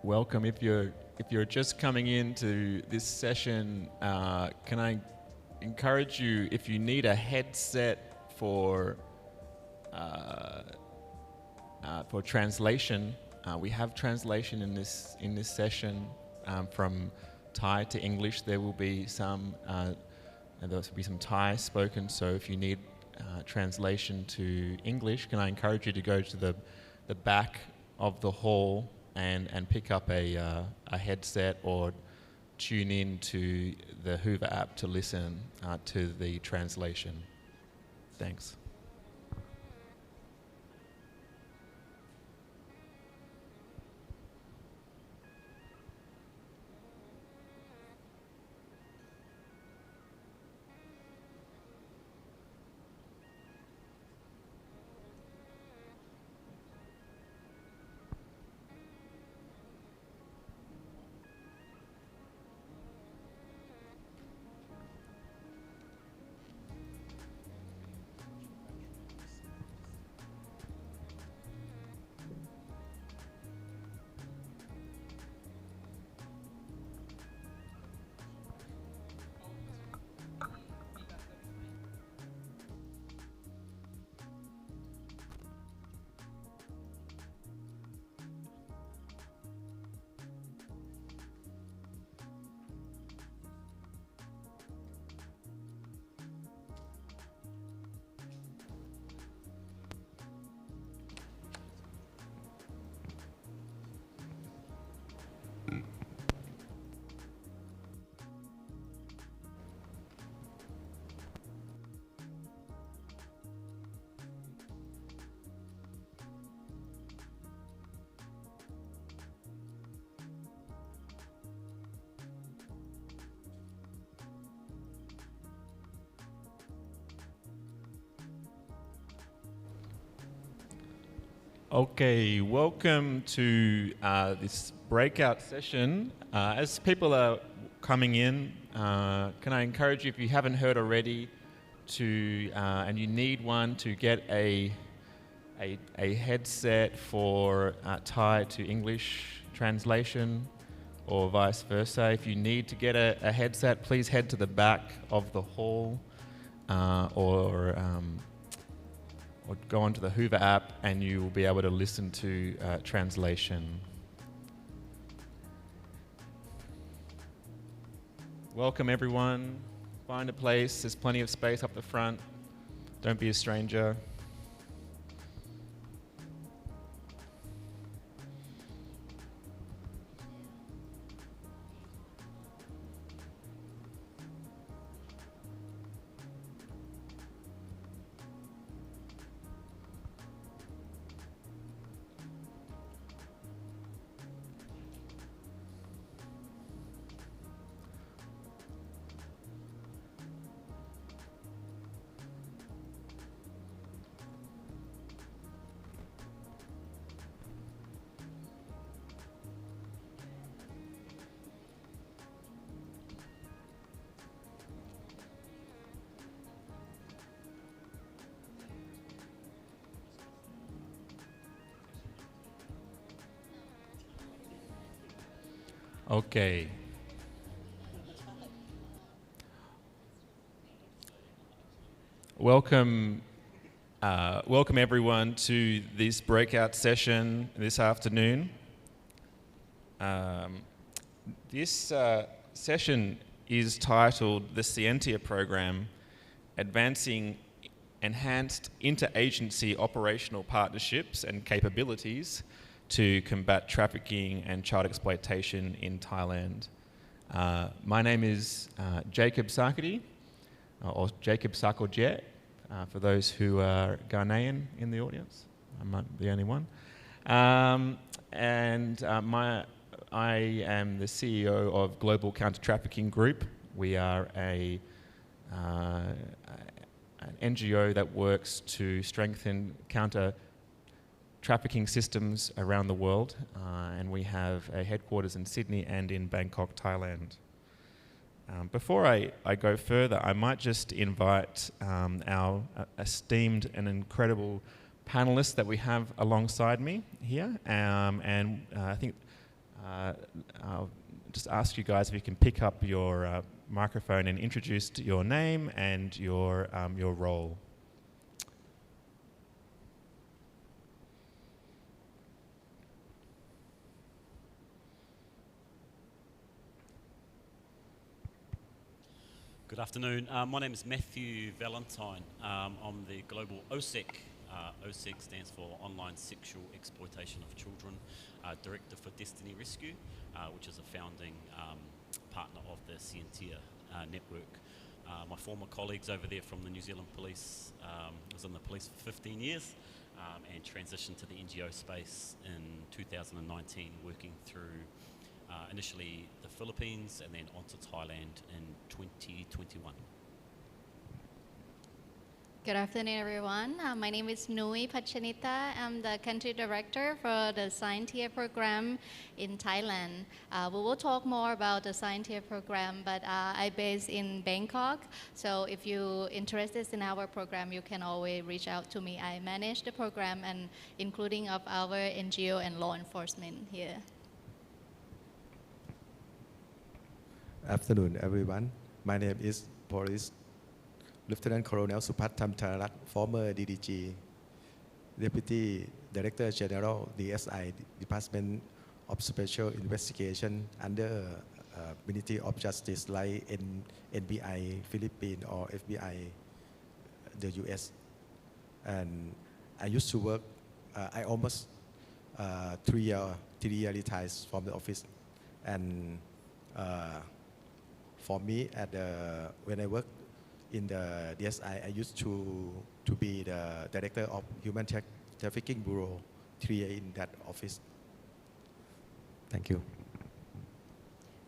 welcome. If you're just coming into this session, can I encourage you, if you need a headset for translation, we have translation in this session from Thai to English. There will be some Thai spoken. So if you need translation to English, can I encourage you to go to the back of the hall and pick up a headset or tune in to the Hoover app to listen to the translation. Thanks. Okay, welcome to this breakout session. As people are coming in, can I encourage you, if you haven't heard already, to and you need one, to get a headset for Thai to English translation, or vice versa. If you need to get a headset, please head to the back of the hall, or go onto the Hoover app and you will be able to listen to translation. Welcome everyone. Find a place. There's plenty of space up the front. Don't be a stranger. Okay. Welcome everyone to this breakout session this afternoon. This session is titled the Scientia Program, Advancing Enhanced Interagency Operational Partnerships and Capabilities to Combat Trafficking and Child Exploitation in Thailand. My name is Jacob Sarkodee, or Jacob Sarkodee, for those who are Ghanaian in the audience. I might be the only one. I am the CEO of Global Counter-Trafficking Group. We are an NGO that works to strengthen counter-trafficking systems around the world, and we have a headquarters in Sydney and in Bangkok, Thailand. Before I go further, I might just invite our esteemed and incredible panelists that we have alongside me here, and I think I'll just ask you guys if you can pick up your microphone and introduce your name and your role. Good afternoon. My name is Matthew Valentine. I'm the global OSEC. OSEC stands for Online Sexual Exploitation of Children, Director for Destiny Rescue, which is a founding partner of the Scientia network. My former colleagues over there from the New Zealand Police, was in the police for 15 years and transitioned to the NGO space in 2019, working through initially the Philippines and then onto Thailand in 2021. Good afternoon, everyone. My name is Patchanittha. I'm the country director for the Scientia Program in Thailand. We will talk more about the Scientia Program, but I'm based in Bangkok. So if you're interested in our program, you can always reach out to me. I manage the program, and including of our NGO and law enforcement here. Afternoon, everyone. My name is Police Lieutenant Colonel Supat Thamthanarug, former DDG, Deputy Director General, DSI, Department of Special Investigation under Ministry of Justice like NBI, Philippines, or FBI, the US. And I used to work, I almost 3 year retired from the office. And for me, when I worked in the DSI, I used to be the director of Human Trafficking Bureau, 3 years in that office. Thank you.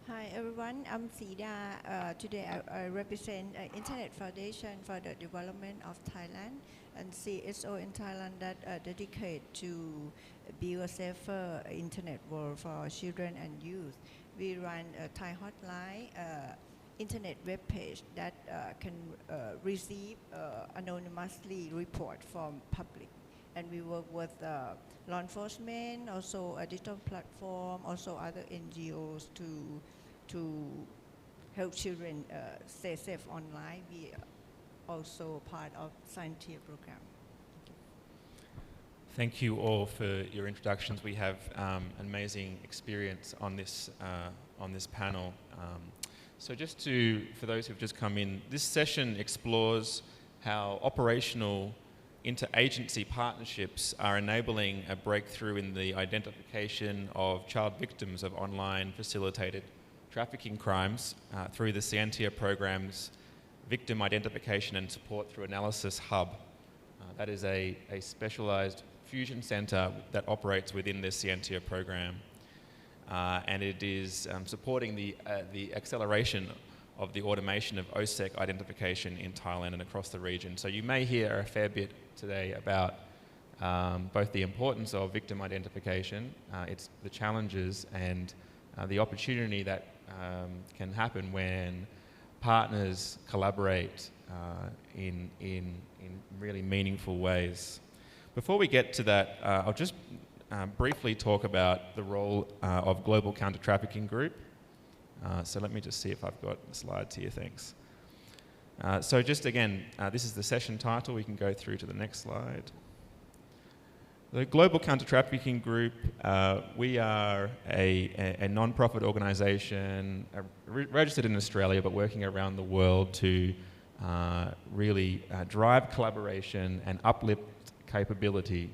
Hi everyone, I'm Srida. Today I represent Internet Foundation for the Development of Thailand and CSO in Thailand that dedicate to build a safer internet world for children and youth. We run a Thai hotline, internet web page that can receive anonymously report from public. And we work with law enforcement, also a digital platform, also other NGOs to help children stay safe online. We are also part of Scientia Program. Thank you all for your introductions. We have an amazing experience on this panel. So just for those who've just come in, this session explores how operational interagency partnerships are enabling a breakthrough in the identification of child victims of online facilitated trafficking crimes through the Scientia Program's Victim Identification and Support Through Analysis Hub. That is a specialized fusion center that operates within the Scientia Program. And it is supporting the acceleration of the automation of OSEC identification in Thailand and across the region. So you may hear a fair bit today about both the importance of victim identification, it's the challenges and the opportunity that can happen when partners collaborate in really meaningful ways. Before we get to that, I'll just briefly talk about the role of Global Counter-Trafficking Group. So let me just see if I've got the slides here, thanks. So just again, this is the session title. We can go through to the next slide. The Global Counter-Trafficking Group, we are a non-profit organisation registered in Australia but working around the world to really drive collaboration and uplift capability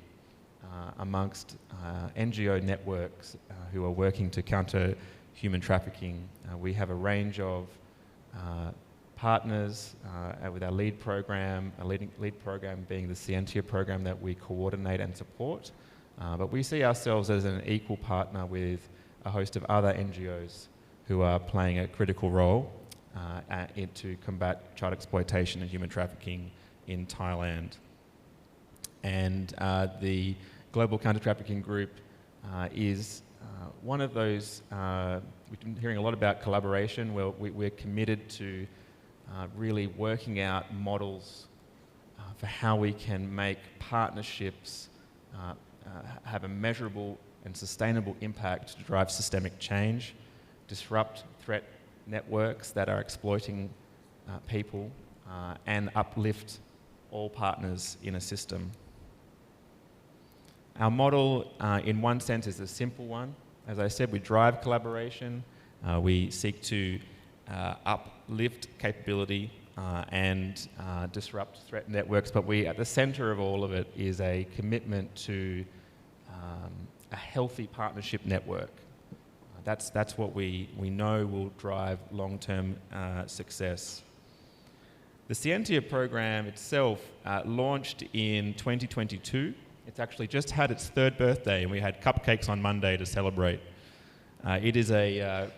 amongst NGO networks who are working to counter human trafficking. We have a range of partners with our lead program, lead program being the Scientia Program that we coordinate and support. But we see ourselves as an equal partner with a host of other NGOs who are playing a critical role to combat child exploitation and human trafficking in Thailand. And the Global Counter-Trafficking Group is one of those, we've been hearing a lot about collaboration. We're committed to really working out models for how we can make partnerships have a measurable and sustainable impact to drive systemic change, disrupt threat networks that are exploiting people, and uplift all partners in a system. Our model, in one sense, is a simple one. As I said, we drive collaboration. We seek to uplift capability and disrupt threat networks, but at the center of all of it is a commitment to a healthy partnership network. That's what we know will drive long-term success. The Scientia program itself launched in 2022. It's actually just had its 3rd birthday, and we had cupcakes on Monday to celebrate. It is a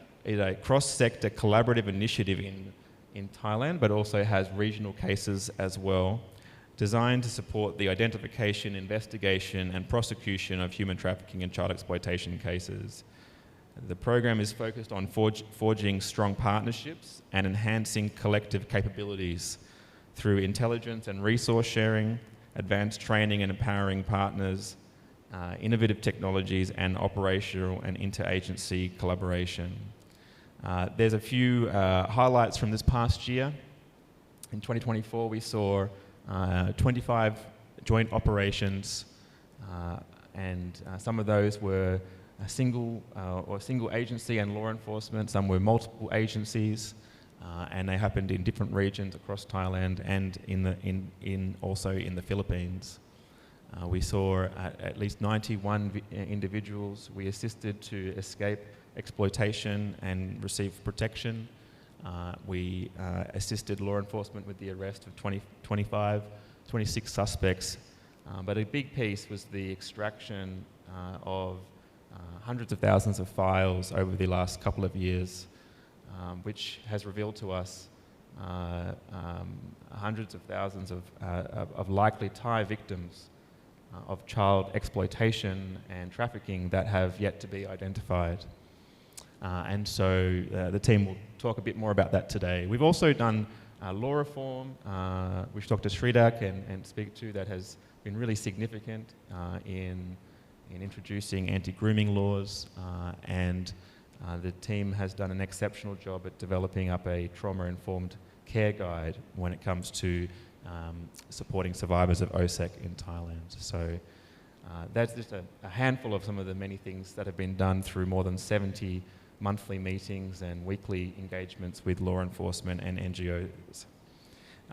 cross-sector collaborative initiative in Thailand, but also has regional cases as well, designed to support the identification, investigation, and prosecution of human trafficking and child exploitation cases. The program is focused on forging strong partnerships and enhancing collective capabilities through intelligence and resource sharing, advanced training and empowering partners, innovative technologies, and operational and interagency collaboration. There's a few highlights from this past year. In 2024, we saw 25 joint operations, and some of those were a single agency and law enforcement. Some were multiple agencies, and they happened in different regions across Thailand and also in the Philippines. We saw at least 91 individuals we assisted to escape exploitation and receive protection. We assisted law enforcement with the arrest of 26 suspects. But a big piece was the extraction of hundreds of thousands of files over the last couple of years, which has revealed to us hundreds of thousands of likely Thai victims of child exploitation and trafficking that have yet to be identified. And so the team will talk a bit more about that today. We've also done law reform, which Dr. Srida can speak to, that has been really significant in introducing anti-grooming laws, and the team has done an exceptional job at developing up a trauma-informed care guide when it comes to supporting survivors of OSEC in Thailand. So that's just a handful of some of the many things that have been done through more than 70 monthly meetings and weekly engagements with law enforcement and NGOs.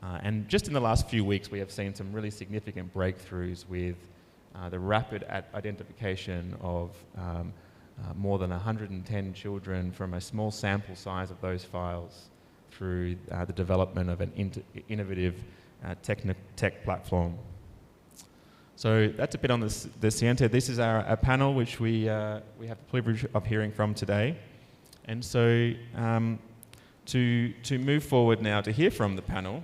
And just in the last few weeks, we have seen some really significant breakthroughs with the rapid identification of more than 110 children from a small sample size of those files through the development of an innovative tech platform. So that's a bit on the Scientia. This is our panel, which we have the privilege of hearing from today. And so to move forward now to hear from the panel,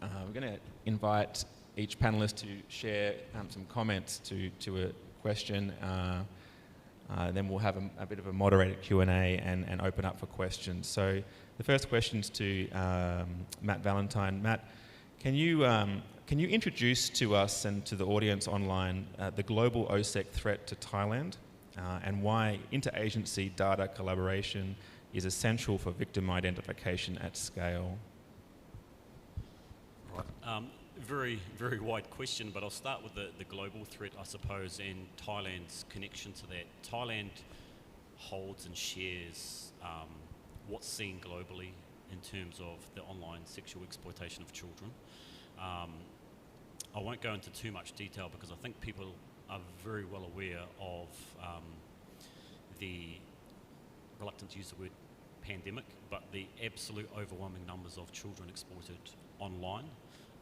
we're going to invite each panelist to share some comments to a question. Then we'll have a bit of a moderated Q&A and open up for questions. So the first question's to Matt Valentine. Matt, can you introduce to us and to the audience online the global OSEC threat to Thailand and why interagency data collaboration is essential for victim identification at scale? Very, very wide question, but I'll start with the global threat, I suppose, and Thailand's connection to that. Thailand holds and shares what's seen globally in terms of the online sexual exploitation of children. I won't go into too much detail because I think people are very well aware of the, reluctant to use the word pandemic, but the absolute overwhelming numbers of children exploited online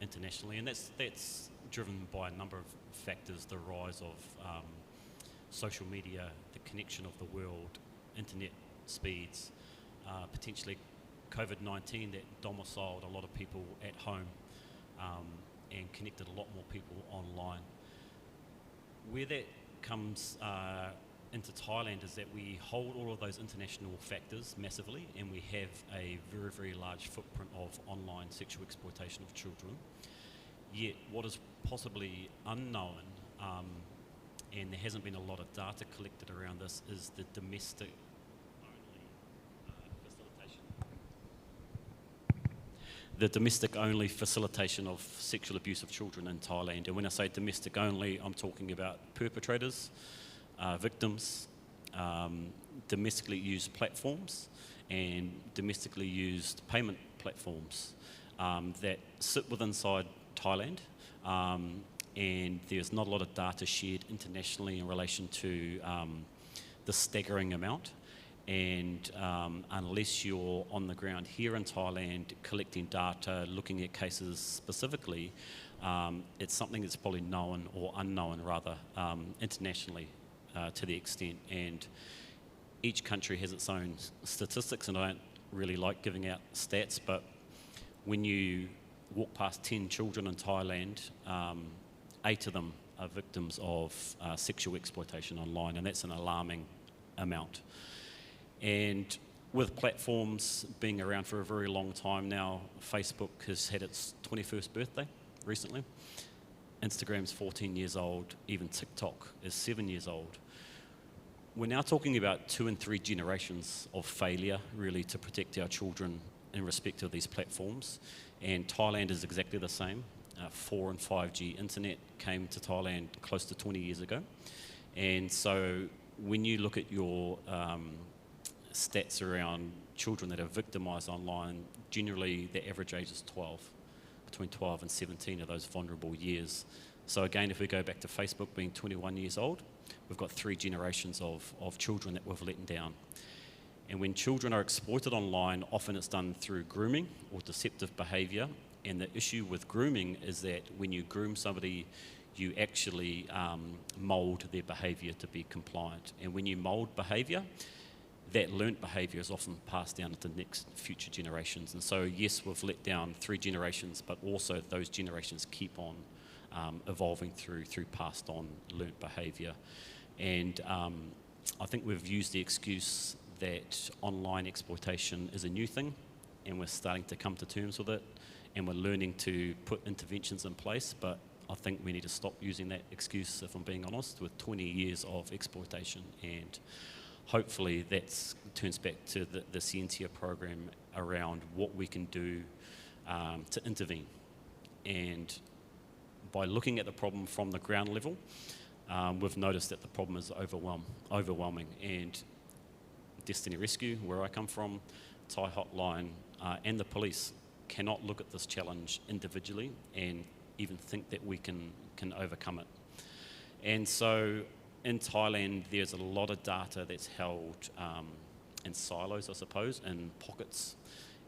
internationally, and that's driven by a number of factors: the rise of social media, the connection of the world, internet speeds, potentially COVID-19 that domiciled a lot of people at home and connected a lot more people online. Where that comes into Thailand is that we hold all of those international factors massively, and we have a very, very large footprint of online sexual exploitation of children. Yet what is possibly unknown and there hasn't been a lot of data collected around this, is the domestic only facilitation of sexual abuse of children in Thailand. And when I say domestic only, I'm talking about perpetrators, victims, domestically used platforms, and domestically used payment platforms that sit inside Thailand. And there's not a lot of data shared internationally in relation to the staggering amount. And unless you're on the ground here in Thailand collecting data, looking at cases specifically, it's something that's probably known, or unknown rather, internationally to the extent. And each country has its own statistics, and I don't really like giving out stats, but when you walk past 10 children in Thailand, 8 of them are victims of sexual exploitation online, and that's an alarming amount. And with platforms being around for a very long time now, Facebook has had its 21st birthday recently. Instagram's 14 years old, even TikTok is 7 years old. We're now talking about 2 and 3 generations of failure, really, to protect our children in respect of these platforms. And Thailand is exactly the same. 4 and 5G internet came to Thailand close to 20 years ago. And so when you look at your stats around children that are victimised online, generally the average age is 12. Between 12 and 17 are those vulnerable years. So again, if we go back to Facebook being 21 years old, we've got 3 generations of children that we've let down. And when children are exploited online, often it's done through grooming or deceptive behaviour. And the issue with grooming is that when you groom somebody, you actually mould their behaviour to be compliant. And when you mould behaviour, that learnt behaviour is often passed down to the next future generations. And so, yes, we've let down 3 generations, but also those generations keep on evolving through passed on learnt behaviour. And I think we've used the excuse that online exploitation is a new thing, and we're starting to come to terms with it, and we're learning to put interventions in place, but I think we need to stop using that excuse, if I'm being honest, with 20 years of exploitation. And hopefully that turns back to the Scientia Program around what we can do to intervene. And by looking at the problem from the ground level, we've noticed that the problem is overwhelming. And Destiny Rescue, where I come from, Thai Hotline, and the police cannot look at this challenge individually and even think that we can overcome it. And so in Thailand, there's a lot of data that's held in silos, I suppose, in pockets.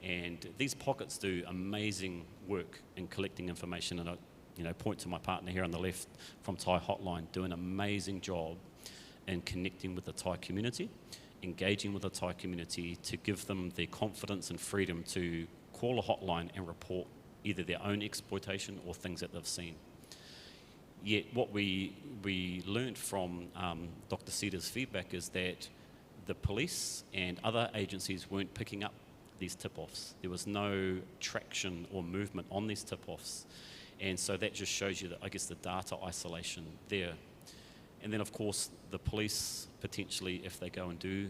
And these pockets do amazing work in collecting information. And I point to my partner here on the left from Thai Hotline, do an amazing job in connecting with the Thai community, engaging with the Thai community to give them the confidence and freedom to call a hotline and report either their own exploitation or things that they've seen. Yet what we learned from Dr. Srida's feedback is that the police and other agencies weren't picking up these tip-offs. There was no traction or movement on these tip-offs. And so that just shows you, that, I guess, the data isolation there. And then, of course, the police potentially, if they go and do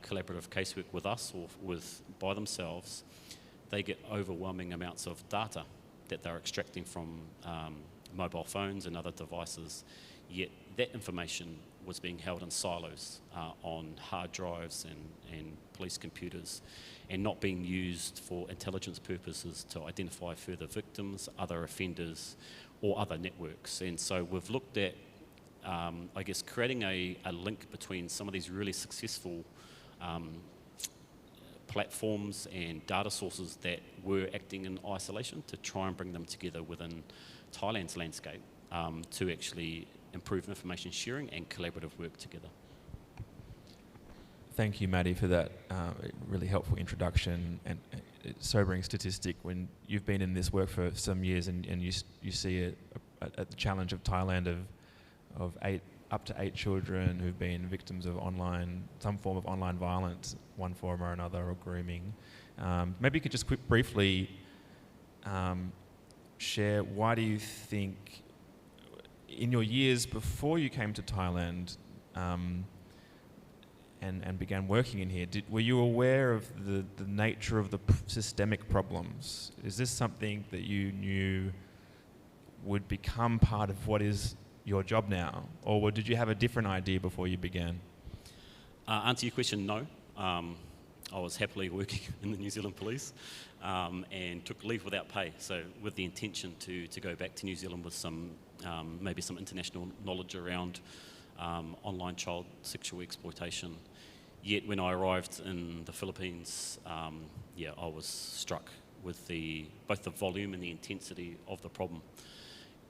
collaborative casework with us or by themselves, they get overwhelming amounts of data that they're extracting from mobile phones and other devices. Yet that information was being held in silos on hard drives and police computers, and not being used for intelligence purposes to identify further victims, other offenders, or other networks. And so we've looked at, I guess, creating a link between some of these really successful platforms and data sources that were acting in isolation to try and bring them together within Thailand's landscape to actually improve information sharing and collaborative work together. Thank you, Maddie, for that really helpful introduction and sobering statistic. When you've been in this work for some years and you see a challenge of Thailand of up to 8 children who've been victims of some form of online violence, one form or another, or grooming. Maybe you could just briefly share, why do you think in your years before you came to Thailand and began working in here, were you aware of the nature of the systemic problems? Is this something that you knew would become part of what is your job now? Or did you have a different idea before you began? Answer your question, no. I was happily working in the New Zealand Police and took leave without pay, so with the intention to go back to New Zealand with some maybe some international knowledge around online child sexual exploitation. Yet when I arrived in the Philippines, I was struck with both the volume and the intensity of the problem.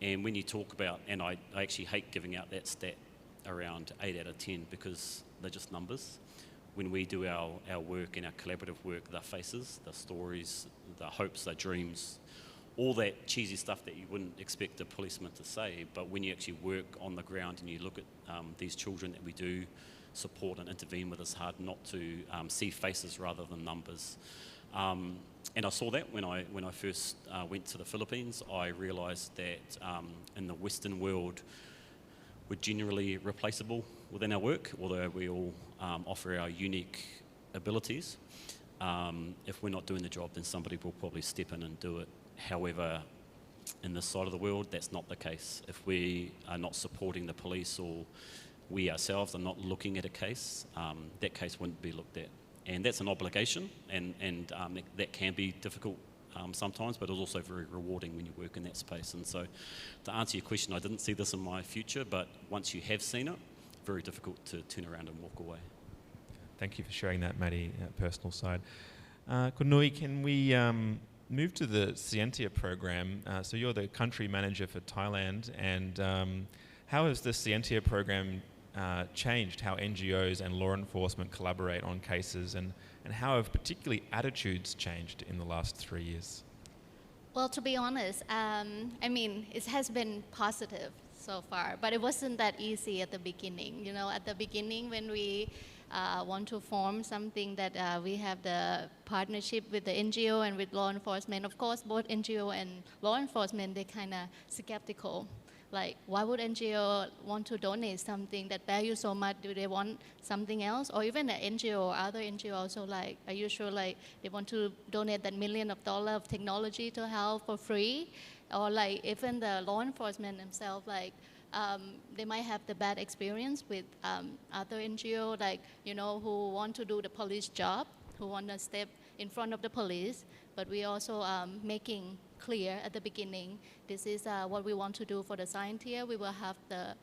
And when you talk about, and I actually hate giving out that stat around 8 out of 10 because they're just numbers. When we do our work and our collaborative work, the faces, the stories, the hopes, the dreams, all that cheesy stuff that you wouldn't expect a policeman to say, but when you actually work on the ground and you look at these children that we do support and intervene with, it's hard not to see faces rather than numbers. And I saw that when I first went to the Philippines. I realised that in the Western world, we're generally replaceable within our work, although we all offer our unique abilities. If we're not doing the job, then somebody will probably step in and do it. However, in this side of the world, that's not the case. If we are not supporting the police or we ourselves are not looking at a case, that case wouldn't be looked at. And that's an obligation, and that can be difficult sometimes, but it's also very rewarding when you work in that space. And so to answer your question, I didn't see this in my future, but once you have seen it, very difficult to turn around and walk away. Thank you for sharing that, Matty, personal side. Kunui, can we move to the Scientia Program? So you're the country manager for Thailand, and how has the Scientia Program changed how NGOs and law enforcement collaborate on cases, and how have particularly attitudes changed in the last 3 years? Well, to be honest, I mean, it has been positive so far, but it wasn't that easy at the beginning. You know, at the beginning when we want to form something that we have the partnership with the NGO and with law enforcement, of course, both NGO and law enforcement, they're kind of skeptical. Like, why would NGO want to donate something that values so much? Do they want something else? Or even the NGO or other NGO also, like, are you sure like they want to donate that millions of dollars of technology to help for free? Or like even the law enforcement themselves, like they might have the bad experience with other NGO, like, you know, who want to do the police job, who want to step in front of the police, but we also making clear at the beginning, this is what we want to do for the Scientia. We will have the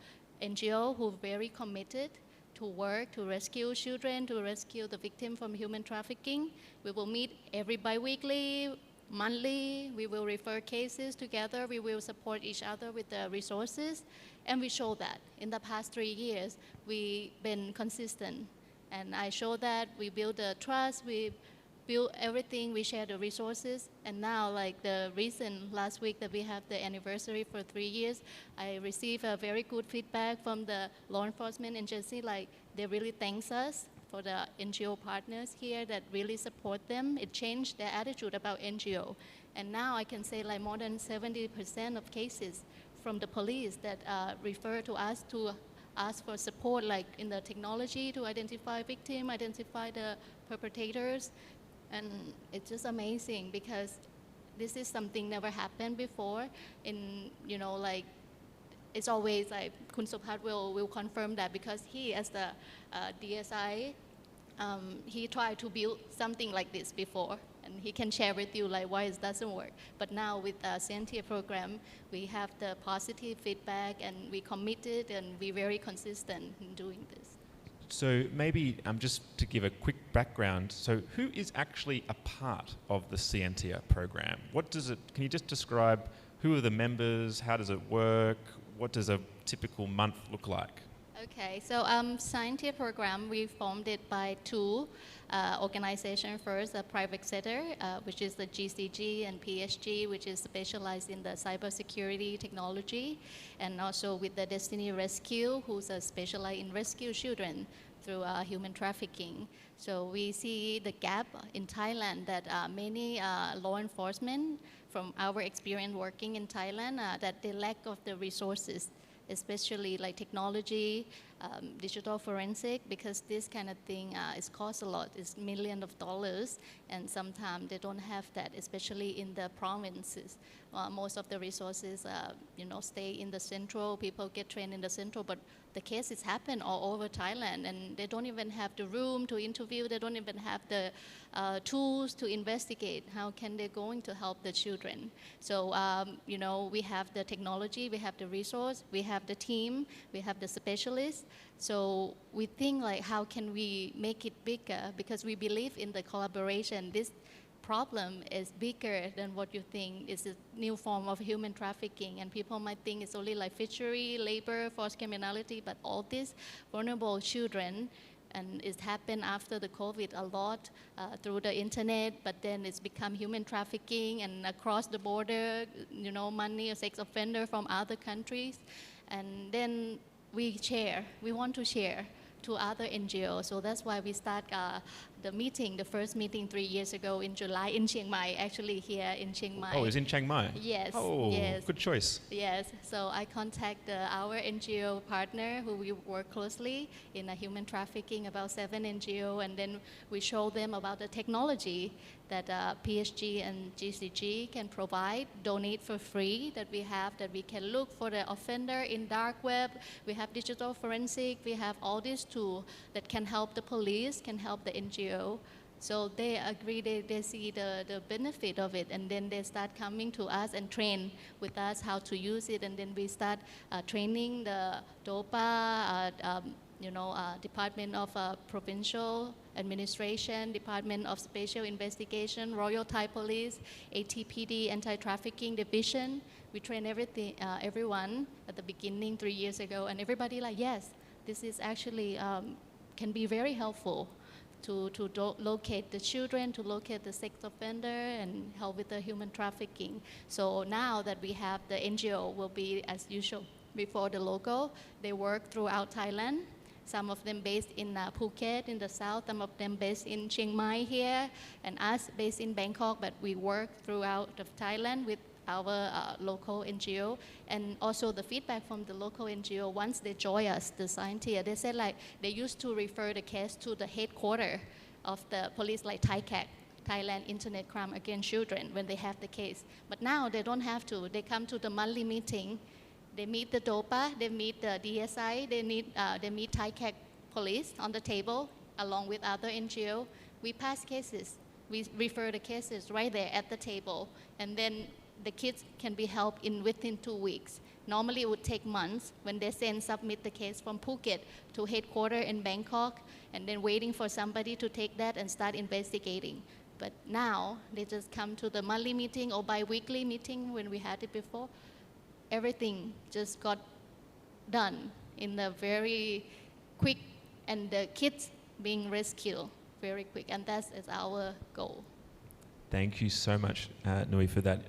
NGO who are very committed to work to rescue children, to rescue the victim from human trafficking. We will meet every bi-weekly, monthly. We will refer cases together. We will support each other with the resources. And we show that in the past 3 years, we've been consistent. And I show that we build the trust, we build everything, we share the resources. And now, like the recent last week that we have the anniversary for 3 years, I received a very good feedback from the law enforcement agency, like they really thanks us for the NGO partners here that really support them. It changed their attitude about NGO. And now I can say like more than 70% of cases from the police that refer to us to ask for support, like in the technology to identify victims, identify the perpetrators. And it's just amazing because this is something never happened before. In, you know, like, it's always like Kun Supat will confirm that because he, as the DSI, he tried to build something like this before, and he can share with you like why it doesn't work. But now with the Scientia Program, we have the positive feedback, and we committed, and we're very consistent in doing this. So maybe just to give a quick background, so who is actually a part of the Scientia Program? What does it, can you just describe who are the members, how does it work, what does a typical month look like? Okay, so Scientia Program, we formed it by two organizations. First, a private sector, which is the GCG, and PSG, which is specialized in the cybersecurity technology, and also with the Destiny Rescue, who's specialized in rescue children through human trafficking. So we see the gap in Thailand that many law enforcement, from our experience working in Thailand, that they lack of the resources especially like technology, digital forensic, because this kind of thing is cost a lot. It's millions of dollars, and sometimes they don't have that, especially in the provinces. Most of the resources, stay in the central. People get trained in the central, but the cases happen all over Thailand, and they don't even have the room to interview. They don't even have the tools to investigate. How can they going to help the children? So, we have the technology, we have the resource, we have the team, we have the specialists. So we think like, how can we make it bigger? Because we believe in the collaboration. This problem is bigger than what you think. It's a new form of human trafficking, and people might think it's only like fishery, labor, forced criminality, but all these vulnerable children, and it happened after the COVID a lot through the internet, but then it's become human trafficking and across the border, money or sex offender from other countries. And then we want to share to other NGOs. So that's why we start the first meeting 3 years ago in July in Chiang Mai, actually here in Chiang Mai. Oh, it's in Chiang Mai? Yes. Oh, yes. Good choice. Yes, so I contact our NGO partner who we work closely in human trafficking, about 7 NGO, and then we show them about the technology that PSG and GCG can provide, donate for free, that we can look for the offender in dark web. We have digital forensic, we have all these tools that can help the police, can help the NGO. So they agree, they see the benefit of it, and then they start coming to us and train with us how to use it, and then we start training the DOPA, Department of Provincial Administration, Department of Special Investigation, Royal Thai Police, ATPD, Anti-Trafficking Division. We train everyone at the beginning 3 years ago, and everybody like, yes, this is actually can be very helpful to locate the children, to locate the sex offender, and help with the human trafficking. So now that we have the NGO will be as usual before the local. They work throughout Thailand. Some of them based in Phuket in the south, some of them based in Chiang Mai here, and us based in Bangkok, but we work throughout of Thailand with our local NGO. And also the feedback from the local NGO, once they join us, the Scientia, they said like they used to refer the case to the headquarters of the police, like TICAC, Thailand Internet Crime Against Children, when they have the case. But now they don't have to. They come to the monthly meeting. They meet the DOPA, they meet the DSI, they meet TICAC police on the table along with other NGO. We pass cases. We refer the cases right there at the table, and then the kids can be helped within 2 weeks. Normally it would take months when they submit the case from Phuket to headquarters in Bangkok, and then waiting for somebody to take that and start investigating. But now they just come to the monthly meeting or bi-weekly meeting when we had it before. Everything just got done in a very quick, and the kids being rescued very quick, and that is our goal. Thank you so much, Nui, for that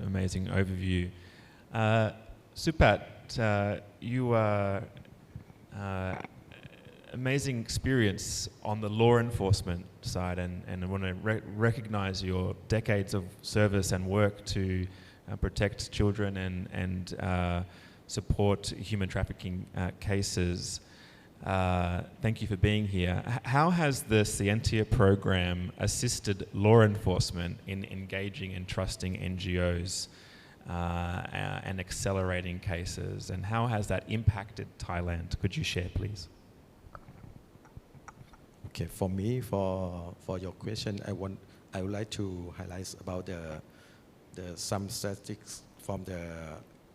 amazing overview. Supat, you are amazing experience on the law enforcement side, and I want to recognize your decades of service and work to protect children and support human trafficking cases. Thank you for being here. How has the Scientia program assisted law enforcement in engaging and trusting NGOs and accelerating cases? And how has that impacted Thailand? Could you share, please? Okay, for me, for your question, I would like to highlight about some statistics from the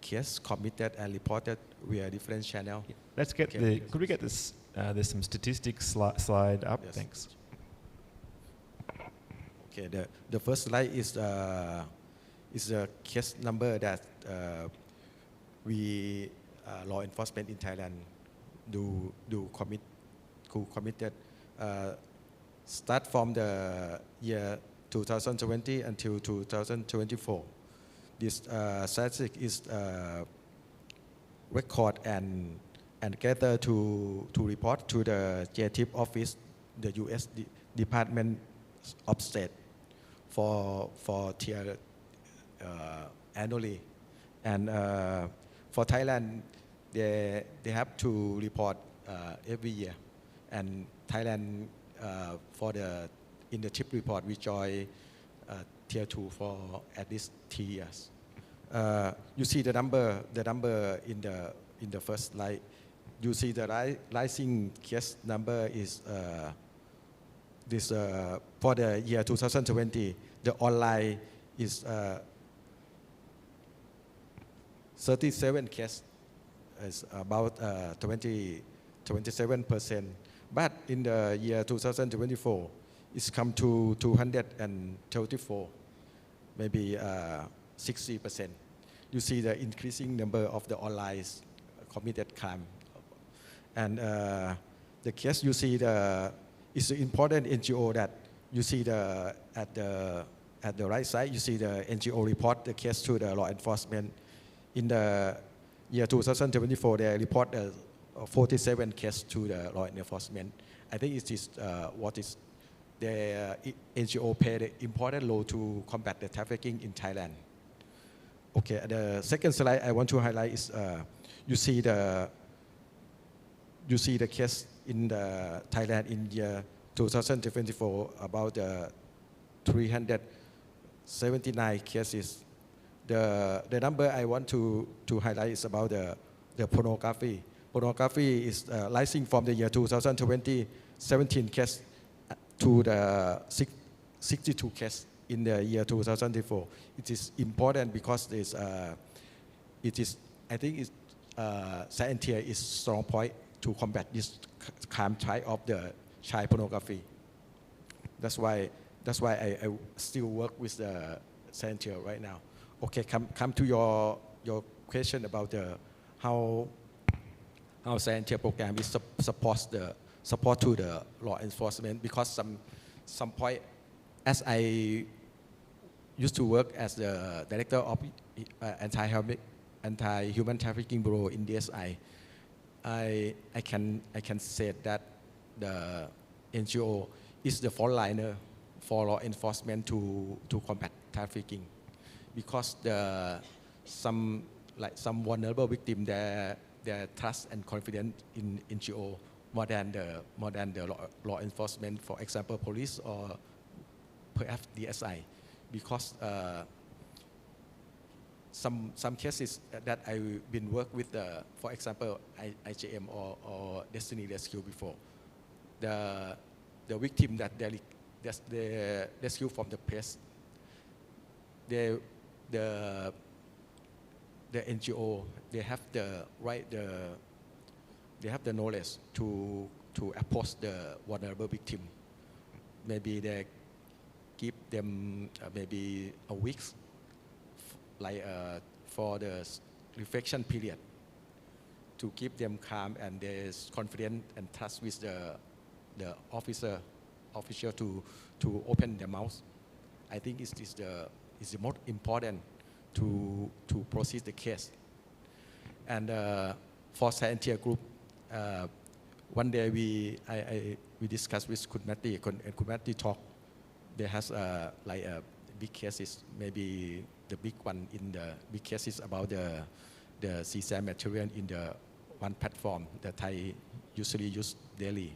case committed and reported via different channels. Yeah. Let's get could we get this, there's some statistics slide up, yes. Thanks. Okay, the first slide is the case number that we law enforcement in Thailand committed start from the year 2020 until 2024. This statistic is record and gather to report to the JTIP office, the U.S. Department of State, for tier annually. And for Thailand, they have to report every year. And Thailand, in the TIP report, we join tier 2 for at least 3 years. You see the number in the first slide. You see the rising case number is for the year 2020. The online is 37 cases, is about 27%. But in the year 2024, it's come to 234, maybe 60%. You see the increasing number of the online committed crime. And the case you see is an important NGO that you see at the right side, you see the NGO report the case to the law enforcement. In the year 2024, they report 47 cases to the law enforcement. I think it is what is the NGO played an important role to combat the trafficking in Thailand. Okay, the second slide I want to highlight is you see the case in the Thailand in year 2024 about 379 cases. The number I want to highlight is about the pornography. Pornography is rising from the year 2020, 17 cases to the 62 cases in the year 2024. It is important because I think Scientia is strong point to combat this crime type of the child pornography. That's why I still work with the Scientia right now. Okay, come to your question about how Scientia Program is support to the law enforcement, because some point, as I used to work as the director of Anti-Human Trafficking Bureau in DSI, I can say that the NGO is the frontliner for law enforcement to combat trafficking, because some vulnerable victims, their trust and confidence in NGO more than the law enforcement, for example police or perhaps DSI, because some cases that I've been work with, for example IJM or Destiny Rescue before, the victim that they rescue from the press, the NGO, they have the right, they have the knowledge to approach the vulnerable victim. Maybe they give them maybe a week, like for the reflection period, to keep them calm and there's confidence and trust with the official to open their mouth. I think it's the most important to proceed the case. And for Scientia Group, one day we discussed with Kunmati, and Kunmati talk. There has like big cases, maybe the big one in the big cases about the CSAM material in the one platform that I usually use daily.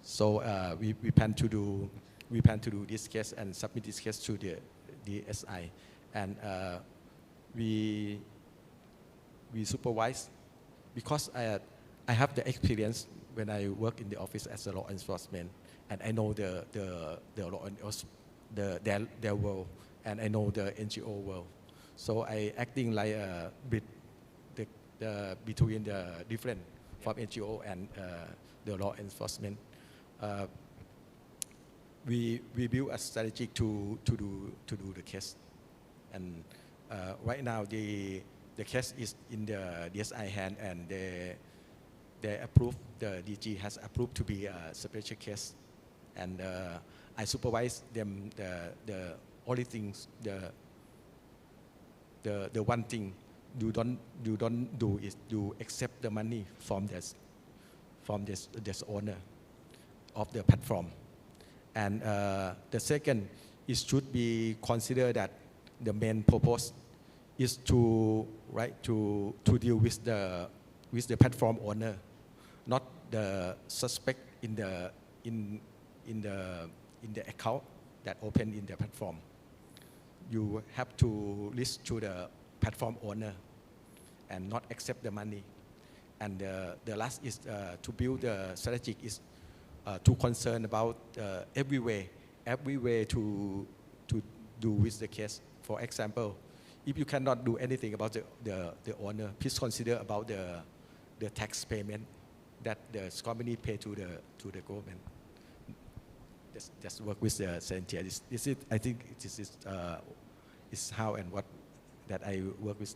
So we plan to do this case and submit this case to the DSI, and we supervise, because I have the experience when I work in the office as a law enforcement, and I know the law enforcement, their world, and I know the NGO world. So I acting like between the different from NGO and the law enforcement. We build a strategy to do the case, and right now the case is in the DSI hand, and they approved, the DG has approved to be a special case, and I supervise them. The only things, the one thing you don't do is to accept the money from this owner of the platform. And the second, it should be considered that the main purpose is to deal with the with the platform owner, not the suspect in the account that open in the platform. You have to list to the platform owner and not accept the money. And the last is to build the strategic is to concern about every way to do with the case. For example, if you cannot do anything about the owner, please consider about the tax payment that the company pay to the government. Just work with the Scientia. This is, I think this is how and what that I work with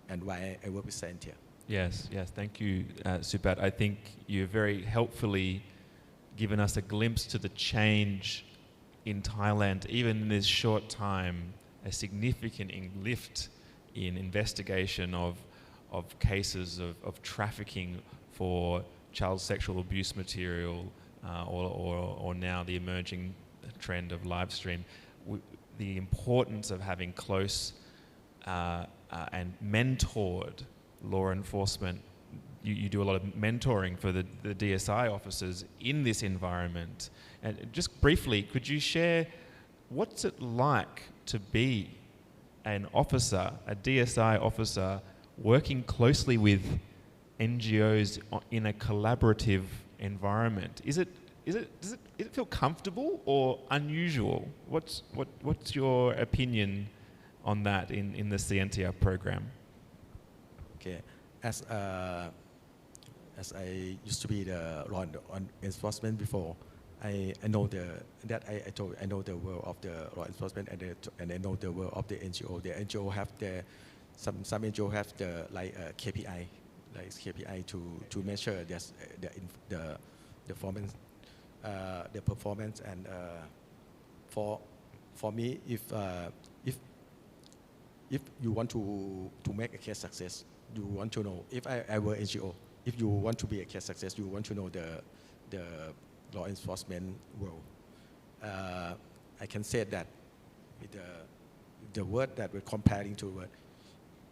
and why I work with Scientia. Yes, thank you, Supat. I think you've very helpfully given us a glimpse to the change in Thailand, even in this short time, a significant lift in investigation of cases of trafficking for child sexual abuse material, or now the emerging trend of live stream. The importance of having close and mentored law enforcement. You do a lot of mentoring for the DSI officers in this environment. And just briefly, could you share what's it like to be an officer, a DSI officer, working closely with NGOs in a collaborative environment? Does it feel comfortable or unusual? What's your opinion on that in the Scientia program? Okay, as I used to be the law enforcement before, I know I know the world of the law enforcement and I know the world of the NGO. The NGO have some NGO have the KPI, like KPI to measure the performance and for me if you want to make a case success, you want to know, if I were NGO, if you want to be a case success, you want to know the law enforcement world. I can say that with the word that we're comparing to word,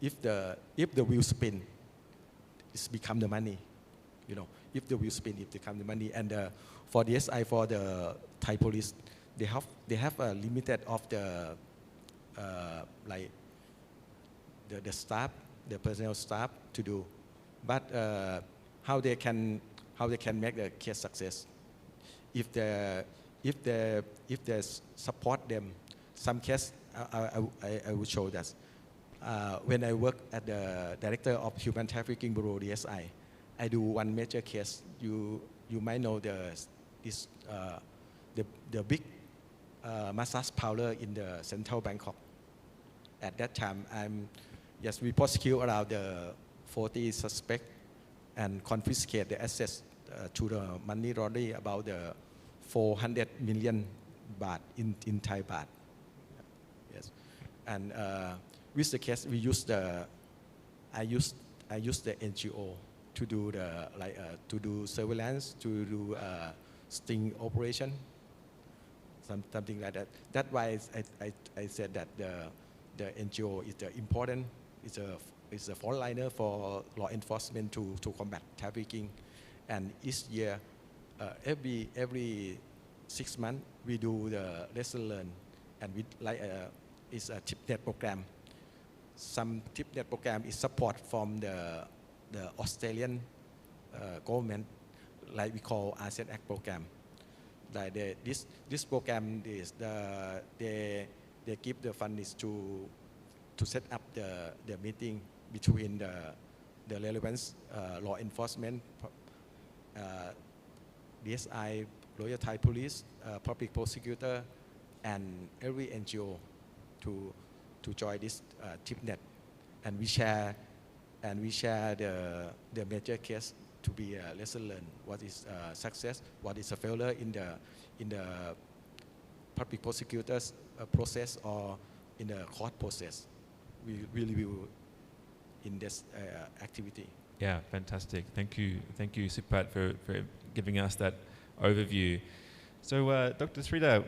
if the wheel spin, it's become the money. If the wheel spin, it become the money. And for DSI, for the Thai police, they have a limited of the the staff, the personnel staff to do, but how they can make the case success. If they support them, some case I will show that. When I work at the director of Human Trafficking Bureau DSI, I do one major case. You might know the big massage parlor in the central Bangkok. At that time, we prosecute around 40 suspects and confiscate the assets to the money laundering about the 400 million baht in Thai baht. Yes, and with the case we use I use the NGO to do to do surveillance, to do sting operation, something like that. That's why I said that the NGO is important. It's a frontliner for law enforcement to combat trafficking. And each year, every 6 months, we do the lesson learned, and we it's a TipNet program. Some TipNet program is support from the Australian government, like we call ASEAN Act program. Like this program is they give the funds to set up the meeting between the relevant law enforcement, DSI, Royal Thai Police, public prosecutor, and every NGO to join this TipNet, and we share the major case to be a lesson learned. What is success? What is a failure in the public prosecutor's process or in the court process? We review in this activity. Yeah, fantastic. Thank you, Supat, for giving us that overview. So, Dr. Srida,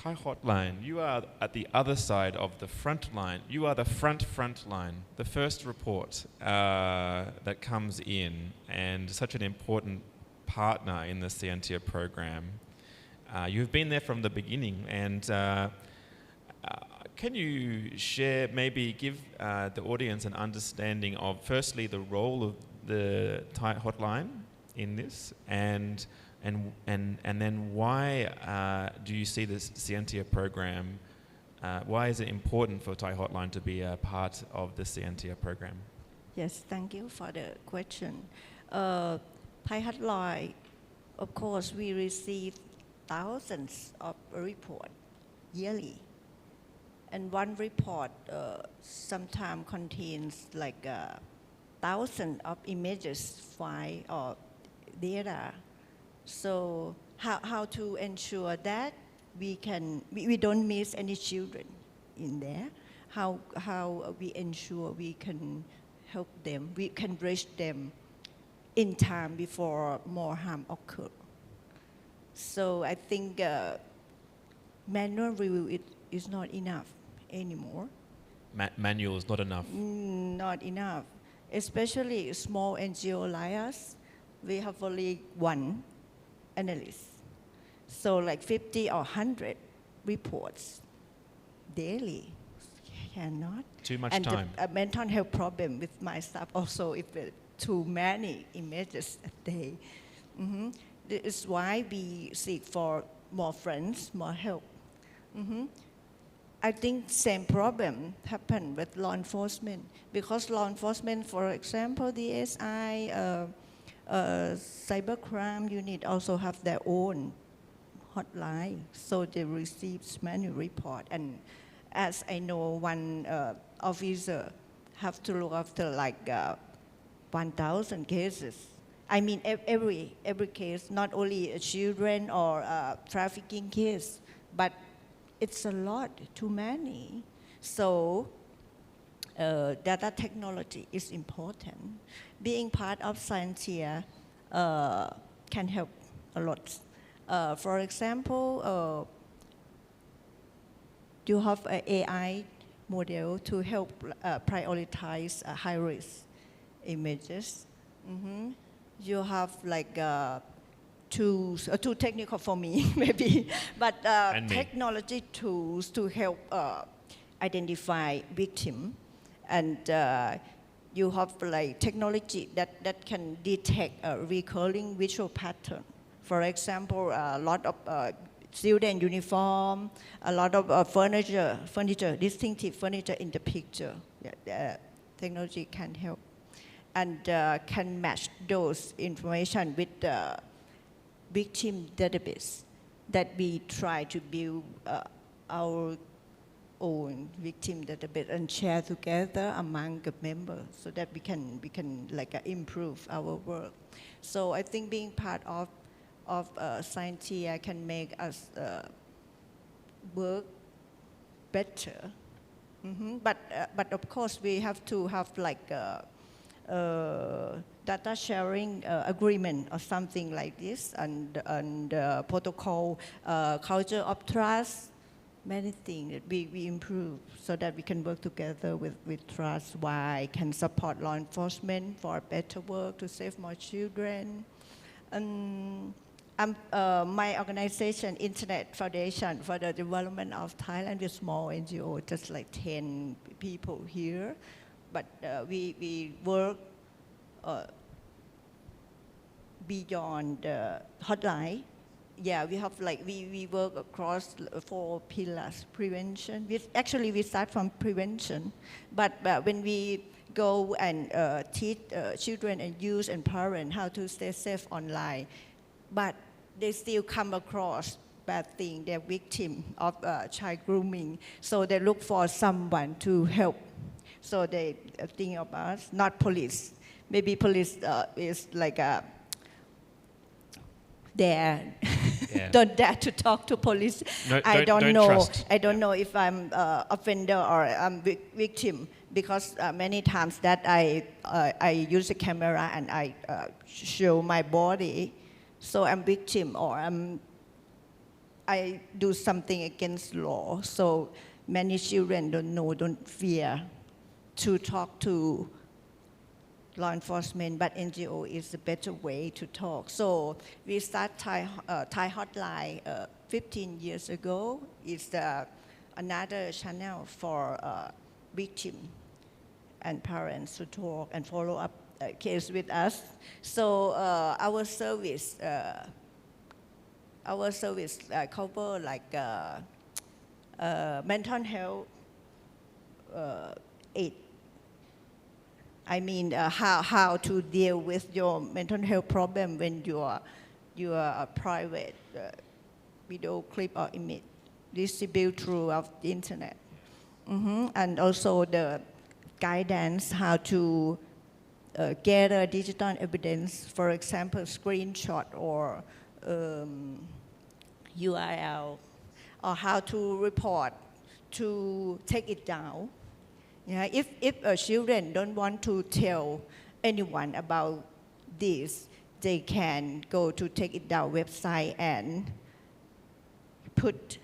Thai Hotline, you are at the other side of the front line. You are the front line, the first report that comes in, and such an important partner in the Scientia program. You've been there from the beginning, and can you share, maybe give the audience an understanding of, firstly, the role of the Thai Hotline in this, and then why do you see this Scientia program, why is it important for Thai Hotline to be a part of the Scientia program? Yes, thank you for the question. Thai Hotline, of course, we receive thousands of reports yearly. And one report sometimes contains like thousands of images, file, or data. So how to ensure that we don't miss any children in there? How we ensure we can help them, we can reach them in time before more harm occurs. So I think manual review is not enough anymore. Manual is not enough? Not enough. Especially small NGO like us, we have only one analyst. So like 50 or 100 reports daily. Cannot. Too much and time. And the mental health problem with my staff also, if too many images a day. This is why we seek for more friends, more help. I think same problem happened with law enforcement, because law enforcement, for example, the SI, cybercrime unit also have their own hotline, so they receive manual report. And as I know, one officer have to look after like 1,000 cases. I mean every case, not only children or trafficking case, but it's a lot, too many. So data technology is important. Being part of Scientia can help a lot. For example, you have an AI model to help prioritize high-risk images. You have like too technical for me, maybe, but technology tools to help identify victim, and you have like technology that can detect a recurring visual pattern. For example, a lot of student uniform, a lot of furniture, distinctive furniture in the picture. Technology can help, and can match those information with the victim database that we try to build our own victim database and share together among the members, so that we can like improve our work. So I think being part of Scientia can make us work better. But of course we have to have like data sharing agreement or something like this, and protocol, culture of trust, many things that we improve, so that we can work together with trust, while can support law enforcement for better work to save more children. And my organization, Internet Foundation for the Development of Thailand, with small NGO, just like 10 people here. But we work beyond the hotline. Yeah, we have like, we work across 4 pillars. Prevention, we start from prevention. But when we go and teach children and youth and parents how to stay safe online, but they still come across bad thing, they're victim of child grooming. So they look for someone to help. So they think of us, not police. Maybe police is like don't dare to talk to police. No, I don't know. Trust. I don't know if I'm offender or I'm victim, because many times that I use a camera and I show my body, so I'm victim or I'm I do something against law. So many children don't know, don't fear to talk to law enforcement, but NGO is the better way to talk. So we start Thai Hotline 15 years ago. It's another channel for victims and parents to talk and follow up case with us. So our service cover like mental health aid. I mean, how to deal with your mental health problem when you are a private video clip or image distributed throughout the internet. And also the guidance how to gather digital evidence, for example, screenshot or URL, or how to report to take it down. Yeah, if children don't want to tell anyone about this, they can go to Take It Down website and put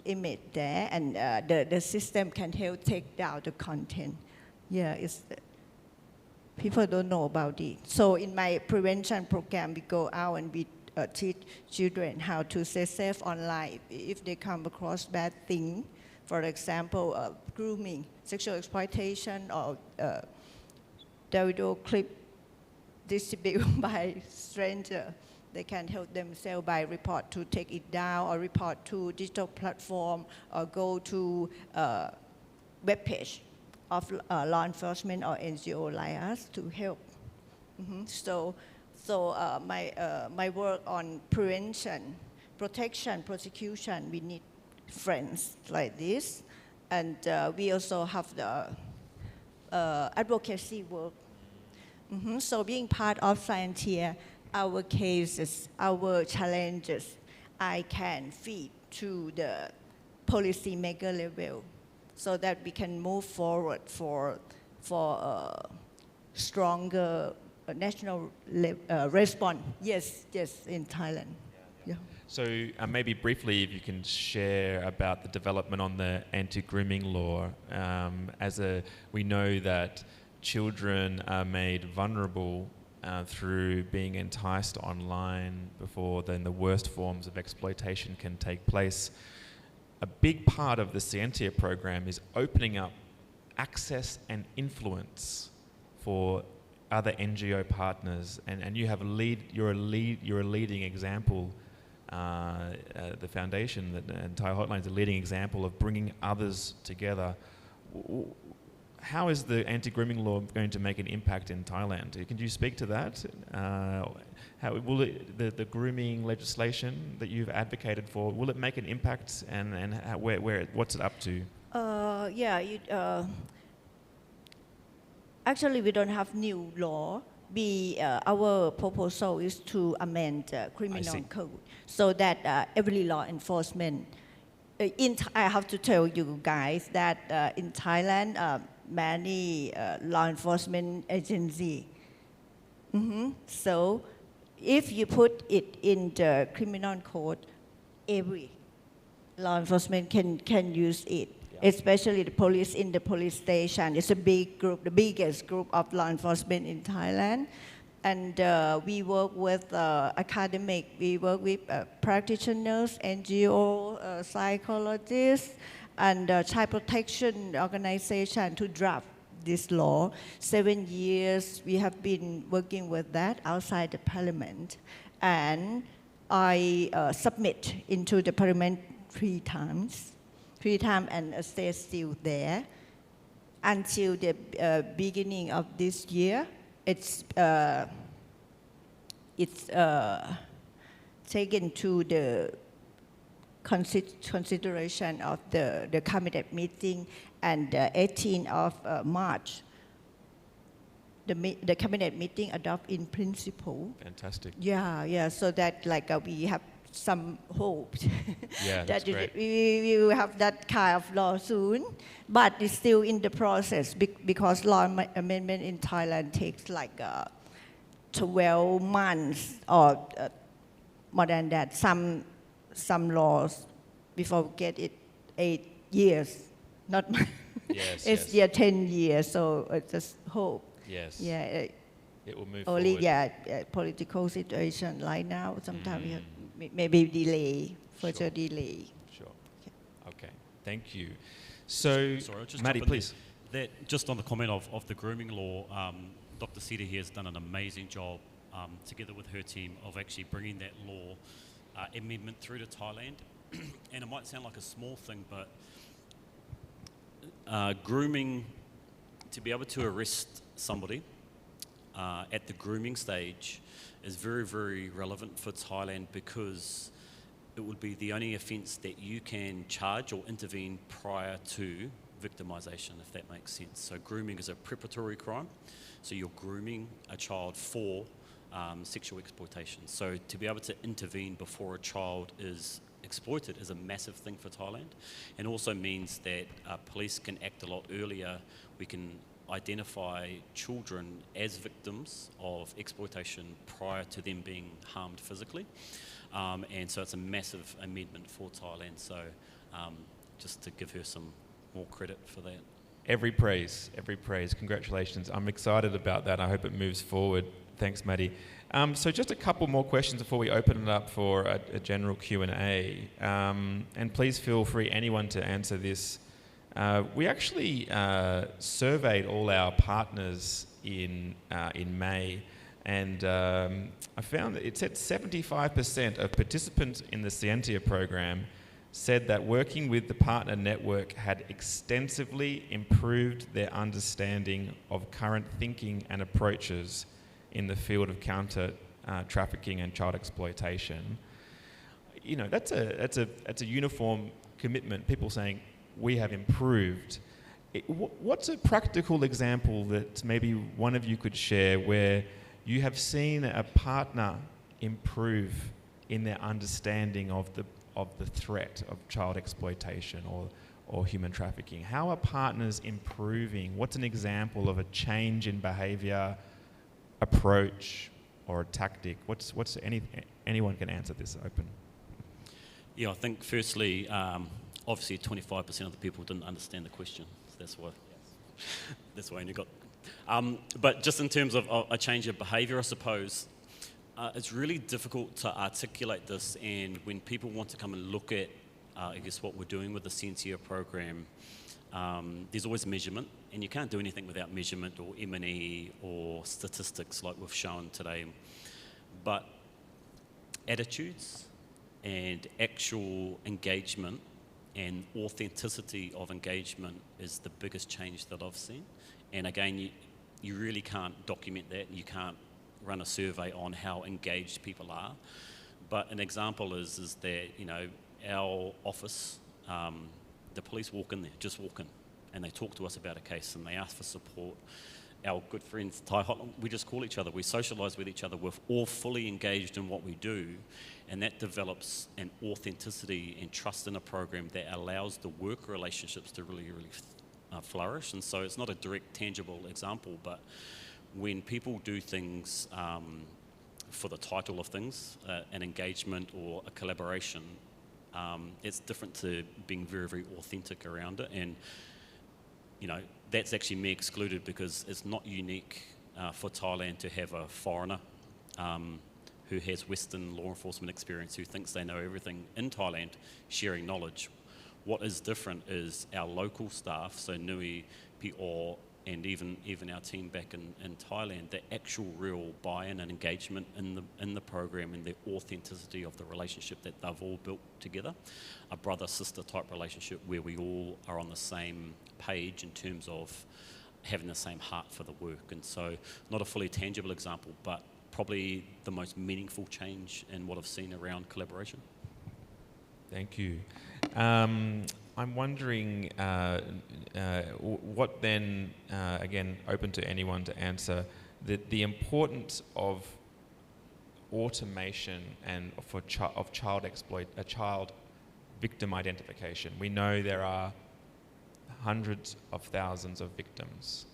image there, and the system can help take down the content. Yeah, people don't know about it. So in my prevention program, we go out and we teach children how to stay safe online if they come across bad things. For example, grooming, sexual exploitation, or the video clip distributed by stranger. They can help themselves by report to Take It Down, or report to digital platform, or go to web page of law enforcement or NGO like us to help. So my work on prevention, protection, prosecution, we need friends like this, and we also have the advocacy work. So being part of Scientia, our cases, our challenges, I can feed to the policy maker level, so that we can move forward for stronger national response. Yes, in Thailand. Yeah. So maybe briefly, if you can share about the development on the anti-grooming law. We know that children are made vulnerable through being enticed online before then the worst forms of exploitation can take place. A big part of the Scientia program is opening up access and influence for other NGO partners, and you're a leading example. The foundation and Thai Hotline is a leading example of bringing others together. How is the anti-grooming law going to make an impact in Thailand? Can you speak to that? How will the grooming legislation that you've advocated for, will it make an impact, and what's it up to? Actually, we don't have new law. Our proposal is to amend the criminal code so that every law enforcement, I have to tell you guys that in Thailand, many law enforcement agency. So if you put it in the criminal code, every law enforcement can use it. Especially the police in the police station. It's a big group, the biggest group of law enforcement in Thailand. And we work with academic, we work with practitioners, NGO, psychologists, and child protection organization to draft this law. 7 years we have been working with that outside the parliament. And I submit into the parliament 3 times and stay still there until the beginning of this year. It's taken to the consideration of the cabinet meeting, and 18th of March the cabinet meeting adopt in principle. Fantastic. Yeah, so that we have some hope that we will have that kind of law soon, but it's still in the process because law amendment in Thailand takes 12 months or more than that. Some some laws before we get it 8 years, not Yes, it's yes. 10 years. So I just hope. Yes. Yeah. It will move Only forward. political situation right now. Sometimes we have Mm. maybe delay, further Sure. delay. Sure. Okay. Thank you. So, Sorry, I'll just Maddie, jump in please. there. That, just on the comment of the grooming law, Dr. Srida here has done an amazing job together with her team of actually bringing that law amendment through to Thailand. And it might sound like a small thing, but grooming, to be able to arrest somebody at the grooming stage is very, very relevant for Thailand, because it would be the only offence that you can charge or intervene prior to victimisation, if that makes sense. So grooming is a preparatory crime, so you're grooming a child for sexual exploitation. So to be able to intervene before a child is exploited is a massive thing for Thailand, and also means that police can act a lot earlier. We can identify children as victims of exploitation prior to them being harmed physically. And so it's a massive amendment for Thailand. So just to give her some more credit for that. Every praise. Congratulations. I'm excited about that. I hope it moves forward. Thanks, Maddie. So just a couple more questions before we open it up for a general Q&A. And please feel free, anyone, to answer this. We actually surveyed all our partners in May, and I found that it said 75% of participants in the Scientia program said that working with the partner network had extensively improved their understanding of current thinking and approaches in the field of counter-trafficking and child exploitation. You know, that's a uniform commitment. People saying we have improved. What's a practical example that maybe one of you could share where you have seen a partner improve in their understanding of the threat of child exploitation or human trafficking? How are partners improving? What's an example of a change in behaviour, approach, or a tactic? Anyone can answer this open. Yeah, I think firstly, obviously 25% of the people didn't understand the question. So that's why I only got. But just in terms of a change of behaviour, I suppose, it's really difficult to articulate this, and when people want to come and look at, I guess, what we're doing with the Scientia program, there's always measurement, and you can't do anything without measurement or M&E or statistics like we've shown today. But attitudes and actual engagement and authenticity of engagement is the biggest change that I've seen. And again, you really can't document that, and you can't run a survey on how engaged people are. But an example is that, you know, our office, the police walk in there, just walk in, and they talk to us about a case and they ask for support. Our good friends, Thai Hotline, we just call each other, we socialise with each other, we're all fully engaged in what we do, and that develops an authenticity and trust in a program that allows the work relationships to really, really flourish. And so it's not a direct, tangible example, but when people do things for the title of things, an engagement or a collaboration, it's different to being very, very authentic around it. And, you know, that's actually me excluded, because it's not unique for Thailand to have a foreigner who has Western law enforcement experience, who thinks they know everything in Thailand, sharing knowledge. What is different is our local staff, so Nui, Pi'or, and even our team back in Thailand, the actual real buy-in and engagement in the program, and the authenticity of the relationship that they've all built together, a brother-sister type relationship where we all are on the same page in terms of having the same heart for the work. And so, not a fully tangible example, but probably the most meaningful change in what I've seen around collaboration. Thank you. I'm wondering what then, again, open to anyone to answer, the importance of automation and for child victim identification. We know there are hundreds of thousands of victims,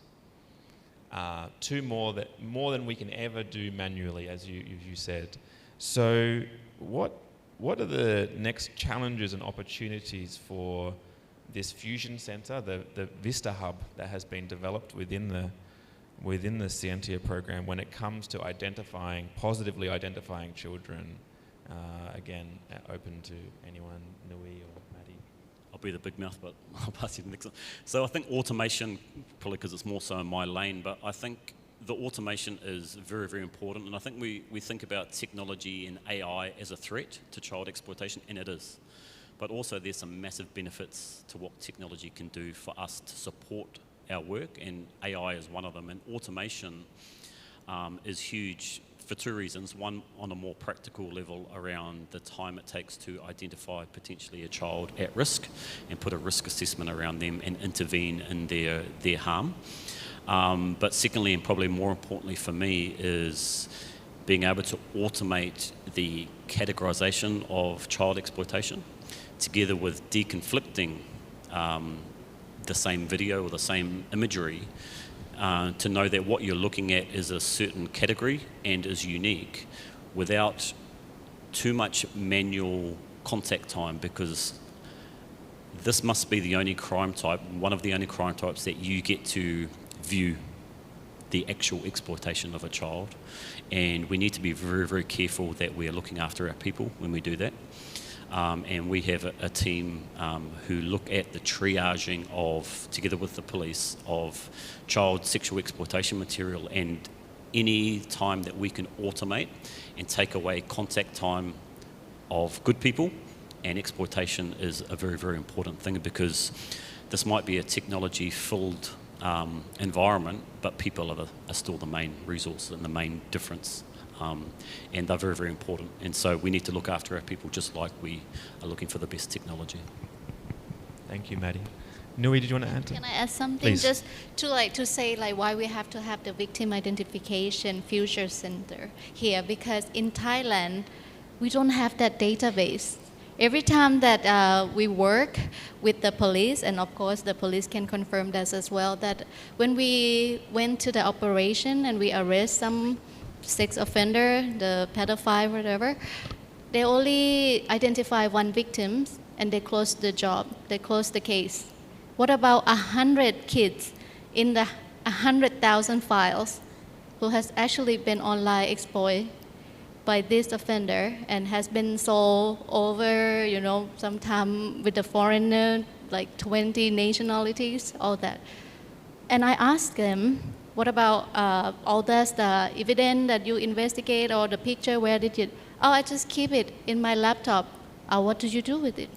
more than we can ever do manually, as you said. So what what are the next challenges and opportunities for this fusion centre, the Vista Hub that has been developed within the Scientia program when it comes to positively identifying children? Again, open to anyone, Nui or Maddie. I'll be the big mouth, but I'll pass you the next one. So I think automation, probably because it's more so in my lane, but I think the automation is very, very important. And I think we think about technology and AI as a threat to child exploitation, and it is. But also there's some massive benefits to what technology can do for us to support our work, and AI is one of them. And automation is huge for two reasons. One, on a more practical level, around the time it takes to identify potentially a child at risk and put a risk assessment around them and intervene in their harm. But secondly, and probably more importantly for me, is being able to automate the categorization of child exploitation together with deconflicting the same video or the same imagery to know that what you're looking at is a certain category and is unique without too much manual contact time, because this must be the only crime type, one of the only crime types that you get to view the actual exploitation of a child. And we need to be very, very careful that we are looking after our people when we do that. And we have a team who look at the triaging of, together with the police, of child sexual exploitation material, and any time that we can automate and take away contact time of good people and exploitation is a very, very important thing, because this might be a technology-filled environment, but people are still the main resource and the main difference. And they're very, very important. And so we need to look after our people just like we are looking for the best technology. Thank you, Maddie. Nui, did you want to add? Can I add something? Please. Just to say why we have to have the Victim Identification Future Center here, because in Thailand, we don't have that database. Every time that we work with the police, and of course the police can confirm this as well, that when we went to the operation and we arrest some sex offender, the pedophile, whatever, they only identify one victim and they close the job, they close the case. What about 100 kids in the 100,000 files who has actually been online exploited by this offender and has been sold over, sometime with a foreigner, like 20 nationalities, all that. And I asked them, what about all this, the evidence that you investigate or the picture, where did you? Oh, I just keep it in my laptop. What did you do with it?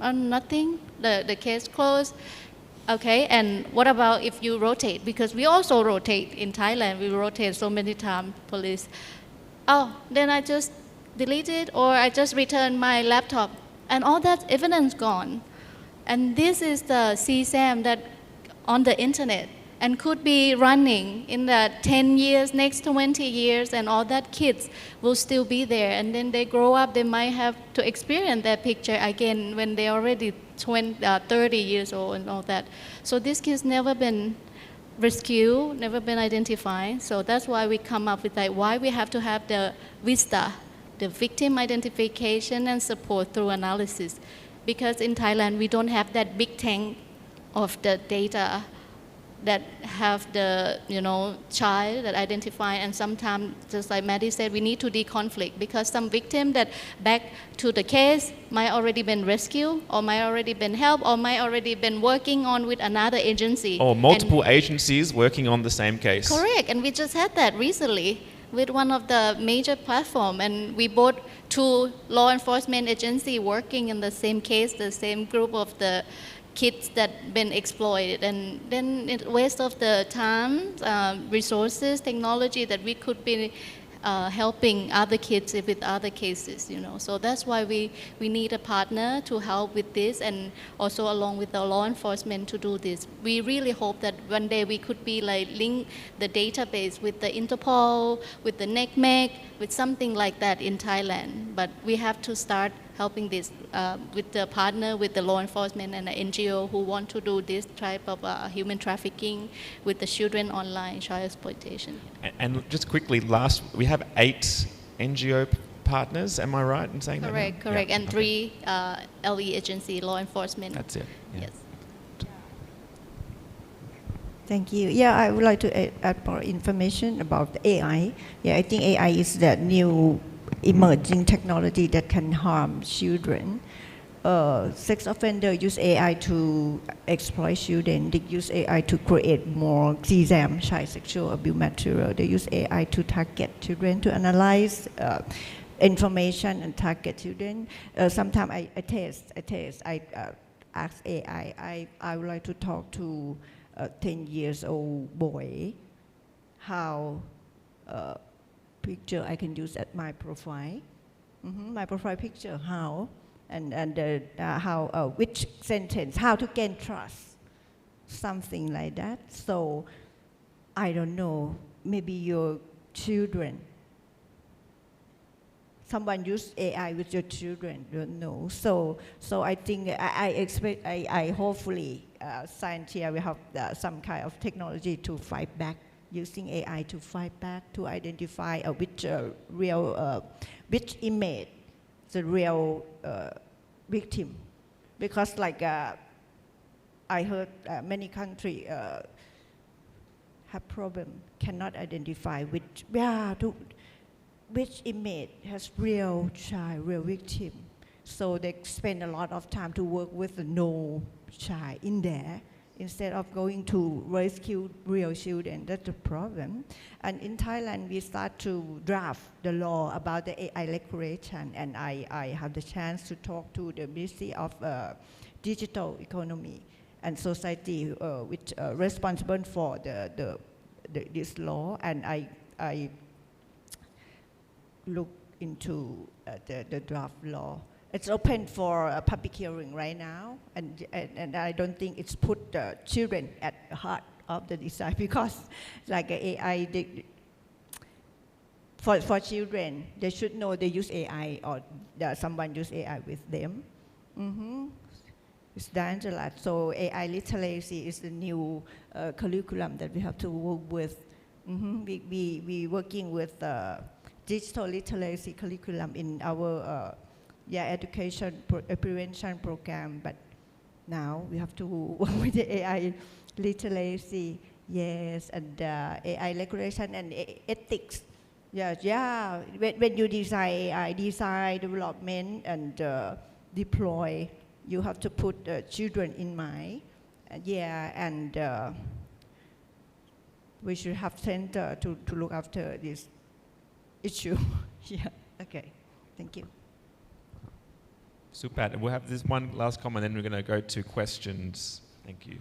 Nothing, the case closed. Okay, and what about if you rotate? Because we also rotate in Thailand, we rotate so many times, police. Oh, then I just delete it, or I just return my laptop, and all that evidence gone. And this is the CSAM that on the internet, and could be running in the 10 years, next 20 years, and all that kids will still be there. And then they grow up, they might have to experience that picture again when they're already 30 years old and all that. So these kids never been rescued, never been identified. So that's why we come up with why we have to have the VISTA, the Victim Identification and Support through Analysis. Because in Thailand, we don't have that big tank of the data that have the child that identify, and sometimes, just like Maddie said, we need to deconflict, because some victim that back to the case might already been rescued, or might already been helped, or might already been working on with another agency. Or multiple agencies working on the same case. Correct, and we just had that recently with one of the major platform, and we both two law enforcement agency working in the same case, the same group of the kids that been exploited, and then it waste of the time, resources, technology that we could be helping other kids with other cases, So that's why we need a partner to help with this, and also along with the law enforcement to do this. We really hope that one day we could be link the database with the Interpol, with the NECMEC, with something like that in Thailand. But we have to start helping this with the partner, with the law enforcement and the NGO who want to do this type of human trafficking with the children online, child exploitation. And just quickly, we have 8 NGO partners. Am I right in saying Correct, that? correct. Yeah, And okay. 3 LE agency, law enforcement. That's it. Yeah. Yes. Thank you. Yeah, I would like to add more information about the AI. Yeah, I think AI is the new emerging technology that can harm children. Sex offenders use AI to exploit children. They use AI to create more CSAM, child sexual abuse material. They use AI to target children, to analyze information and target children. Sometimes I ask AI, I would like to talk to a 10 years old boy, how picture I can use at my profile. My profile picture, how, and how, which sentence, how to gain trust, something like that. So I don't know, maybe your children, someone use AI with your children, don't know. So I think, I expect, I hopefully, Scientia will have some kind of technology to fight back, using AI to fight back, to identify which real, which image, the real victim. Because like, I heard many countries have problem, cannot identify which image has real child, real victim. So they spend a lot of time to work with the no child in there, instead of going to rescue real children. That's the problem. And in Thailand, we start to draft the law about the AI regulation, and I have the chance to talk to the Ministry of Digital Economy and Society, which responsible for this law, and I look into the draft law. It's open for a public hearing right now, and I don't think it's put the children at the heart of the design, because like AI, for children, they should know they use AI, or someone use AI with them. It's dangerous. So AI literacy is the new curriculum that we have to work with. We working with digital literacy curriculum in our education prevention program, but now we have to work with the AI literacy, yes, and AI regulation and ethics. Yeah. When you design AI, design, development, and deploy, you have to put children in mind. And we should have center to look after this issue. Yeah. Okay. Thank you. Supat, we'll have this one last comment, then we're going to go to questions. Thank you.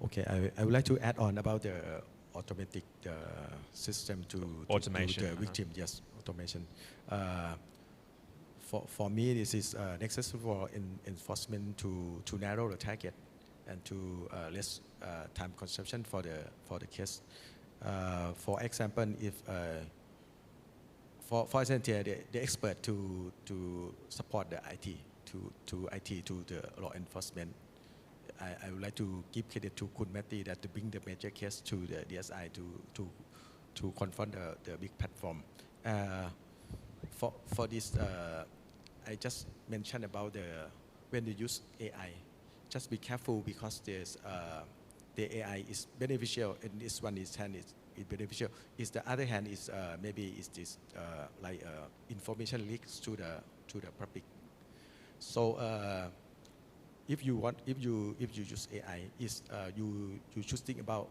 Okay, I would like to add on about the automatic system to automation. The victim. Yes, automation. For me, this is necessary for enforcement to narrow the target and to less time consumption for the case. For example, if for example, the expert to support the IT to the law enforcement, I would like to give credit to Kun Matti that to bring the major case to the DSI to confront the big platform. For this, I just mentioned about when you use AI, just be careful, because there's the AI is beneficial, and this one is beneficial. Is the other hand is maybe is this like information leaks to the public. So if you use AI, is you should think about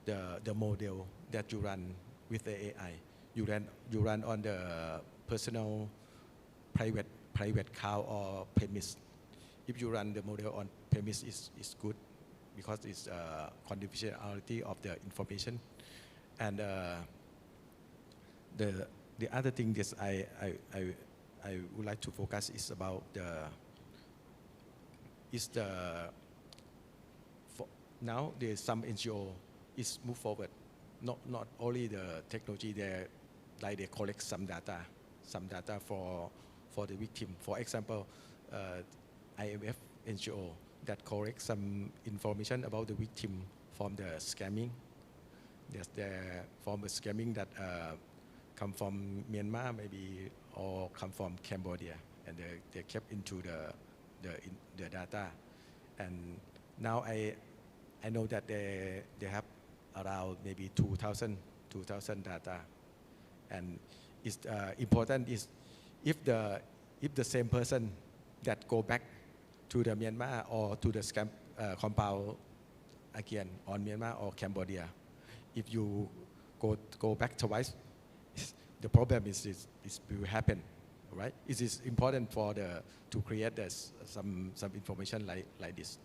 the model that you run with the AI. You run on the personal private cloud or premise. If you run the model on premise, is good, because it's confidentiality of the information. And the other thing that I would like to focus is about now there's some NGO is move forward, not only the technology there, like they collect some data for the victim. For example, IMF NGO that collects some information about the victim from the scamming. From the scamming that come from Myanmar, maybe all come from Cambodia, and they kept into the data. And now I know that they have around maybe 2,000 data. And it's important is if the same person that go back to the Myanmar or to the compound again on Myanmar or Cambodia, if you go back twice, the problem is will happen, right? It is important to create some information like this.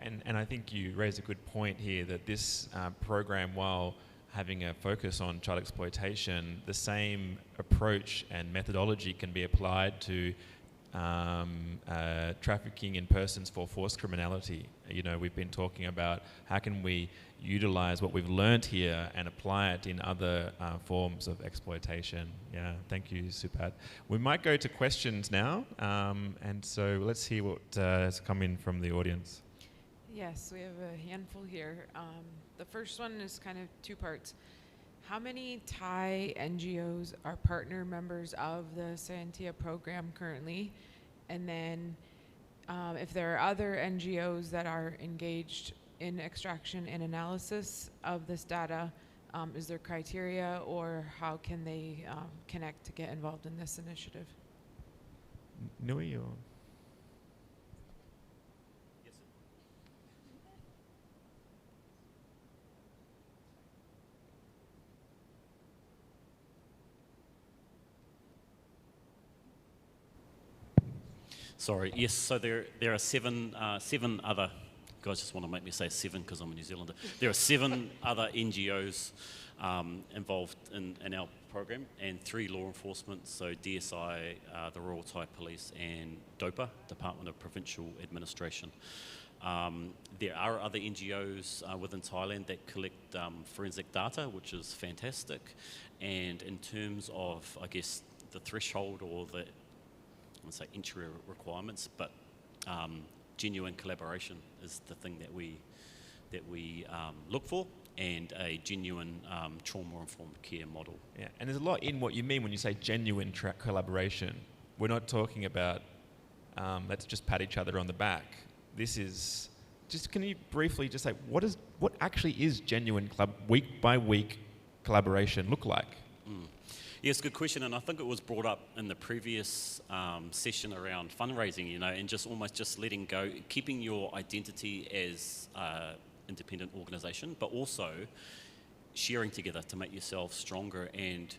And I think you raise a good point here that this program, while having a focus on child exploitation, the same approach and methodology can be applied to trafficking in persons for forced criminality. You know, we've been talking about how can we utilize what we've learned here and apply it in other forms of exploitation. Yeah, thank you, Supat. We might go to questions now, and so let's hear what has come in from the audience. Yes, we have a handful here. The first one is kind of two parts. How many Thai NGOs are partner members of the Scientia program currently? And then if there are other NGOs that are engaged in extraction and analysis of this data, is there criteria, or how can they connect to get involved in this initiative? Nui or? Sorry, yes, so there are seven other, guys just want to make me say 7 because I'm a New Zealander. There are 7 other NGOs involved in our program, and 3 law enforcement, so DSI, the Royal Thai Police, and DOPA, Department of Provincial Administration. There are other NGOs within Thailand that collect forensic data, which is fantastic. And in terms of, I guess, the threshold or the, I wouldn't say entry requirements, but genuine collaboration is the thing that we look for, and a genuine trauma-informed care model. Yeah, and there's a lot in what you mean when you say genuine collaboration. We're not talking about let's just pat each other on the back. This is just, can you briefly just say what actually is genuine week by week collaboration look like? Yes, good question, and I think it was brought up in the previous session around fundraising, you know, and just almost just letting go, keeping your identity as an independent organisation, but also sharing together to make yourself stronger. And,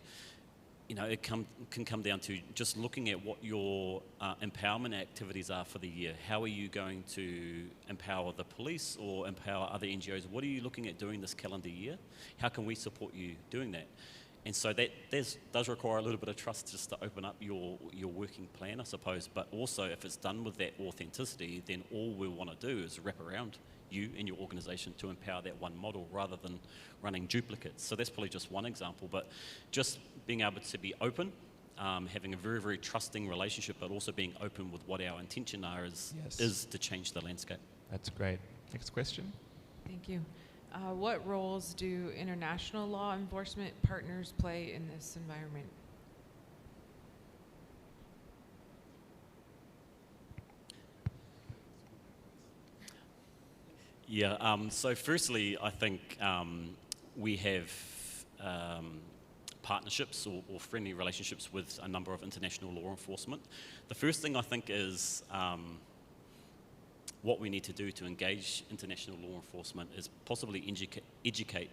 you know, it can come down to just looking at what your empowerment activities are for the year. How are you going to empower the police or empower other NGOs? What are you looking at doing this calendar year? How can we support you doing that? And so that does require a little bit of trust just to open up your working plan, I suppose. But also, if it's done with that authenticity, then all we want to do is wrap around you and your organisation to empower that one model rather than running duplicates. So that's probably just one example. But just being able to be open, having a very, very trusting relationship, but also being open with what our intention are is to change the landscape. That's great. Next question. Thank you. What roles do international law enforcement partners play in this environment? Yeah, so firstly, I think we have partnerships or friendly relationships with a number of international law enforcement. The first thing I think is what we need to do to engage international law enforcement is possibly educate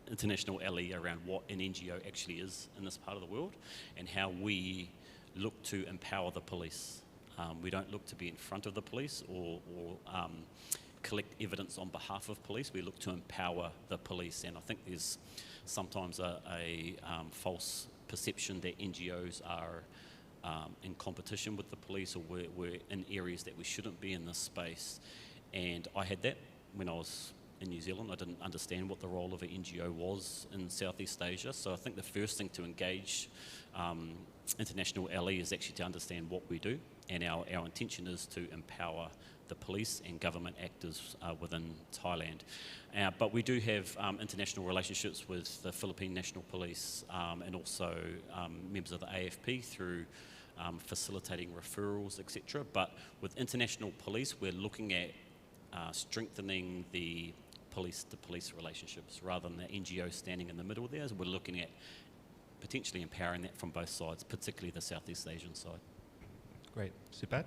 international LE around what an NGO actually is in this part of the world and how we look to empower the police. We don't look to be in front of the police or collect evidence on behalf of police. We look to empower the police, and I think there's sometimes a false perception that NGOs are in competition with the police, or we're in areas that we shouldn't be in this space. And I had that when I was in New Zealand. I didn't understand what the role of an NGO was in Southeast Asia. So I think the first thing to engage international LE is actually to understand what we do, and our intention is to empower the police and government actors within Thailand. But we do have international relationships with the Philippine National Police and also members of the AFP through facilitating referrals, etc. But with international police, we're looking at strengthening the police-to-police relationships rather than the NGO standing in the middle there. We're looking at potentially empowering that from both sides, particularly the Southeast Asian side. Great. Supat?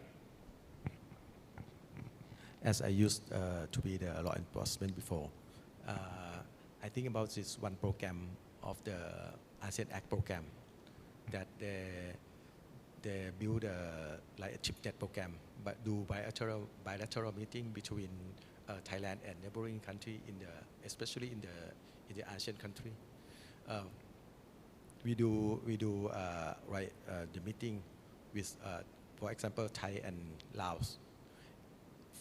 As I used to be the law enforcement before, I think about this one program of the ASEAN Act program that they build like a chipnet program, but do bilateral meeting between Thailand and neighboring country especially in the ASEAN country. We do the meeting with, for example, Thai and Laos.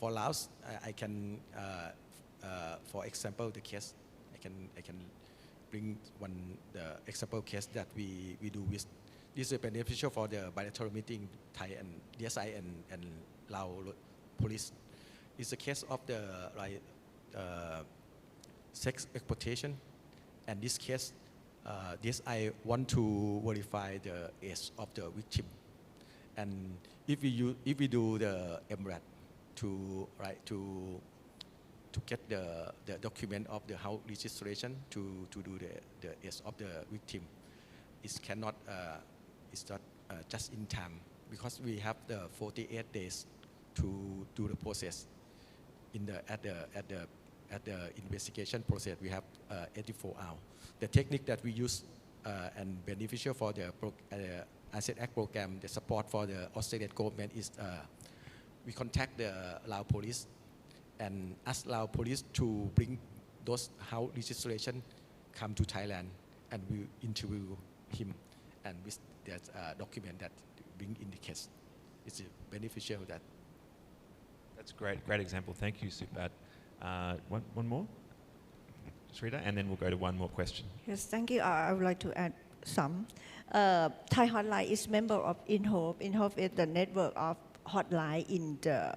For Laos, I can, for example, the case I can bring the example case that we do with. This is beneficial for the bilateral meeting Thai and DSI and Lao police. It's a case of the sex exploitation, and this case, DSI want to verify the age of the victim, and if we do the MRAT to get the document of the house registration to do the age of the victim, it's not just in time, because we have the 48 days to do the process. At the investigation process, we have 84 hours. The technique that we use and beneficial for the ASEAN Act program, the support for the Australian government is we contact the Lao police and ask Lao police to bring those house registration come to Thailand, and we interview him, and with that document that bring in the case. It's beneficial that. That's great example. Thank you, Supat. One more, Srida, and then we'll go to one more question. Yes, thank you. I would like to add some. Thai Hotline is member of InHope. InHope is the network of hotline in the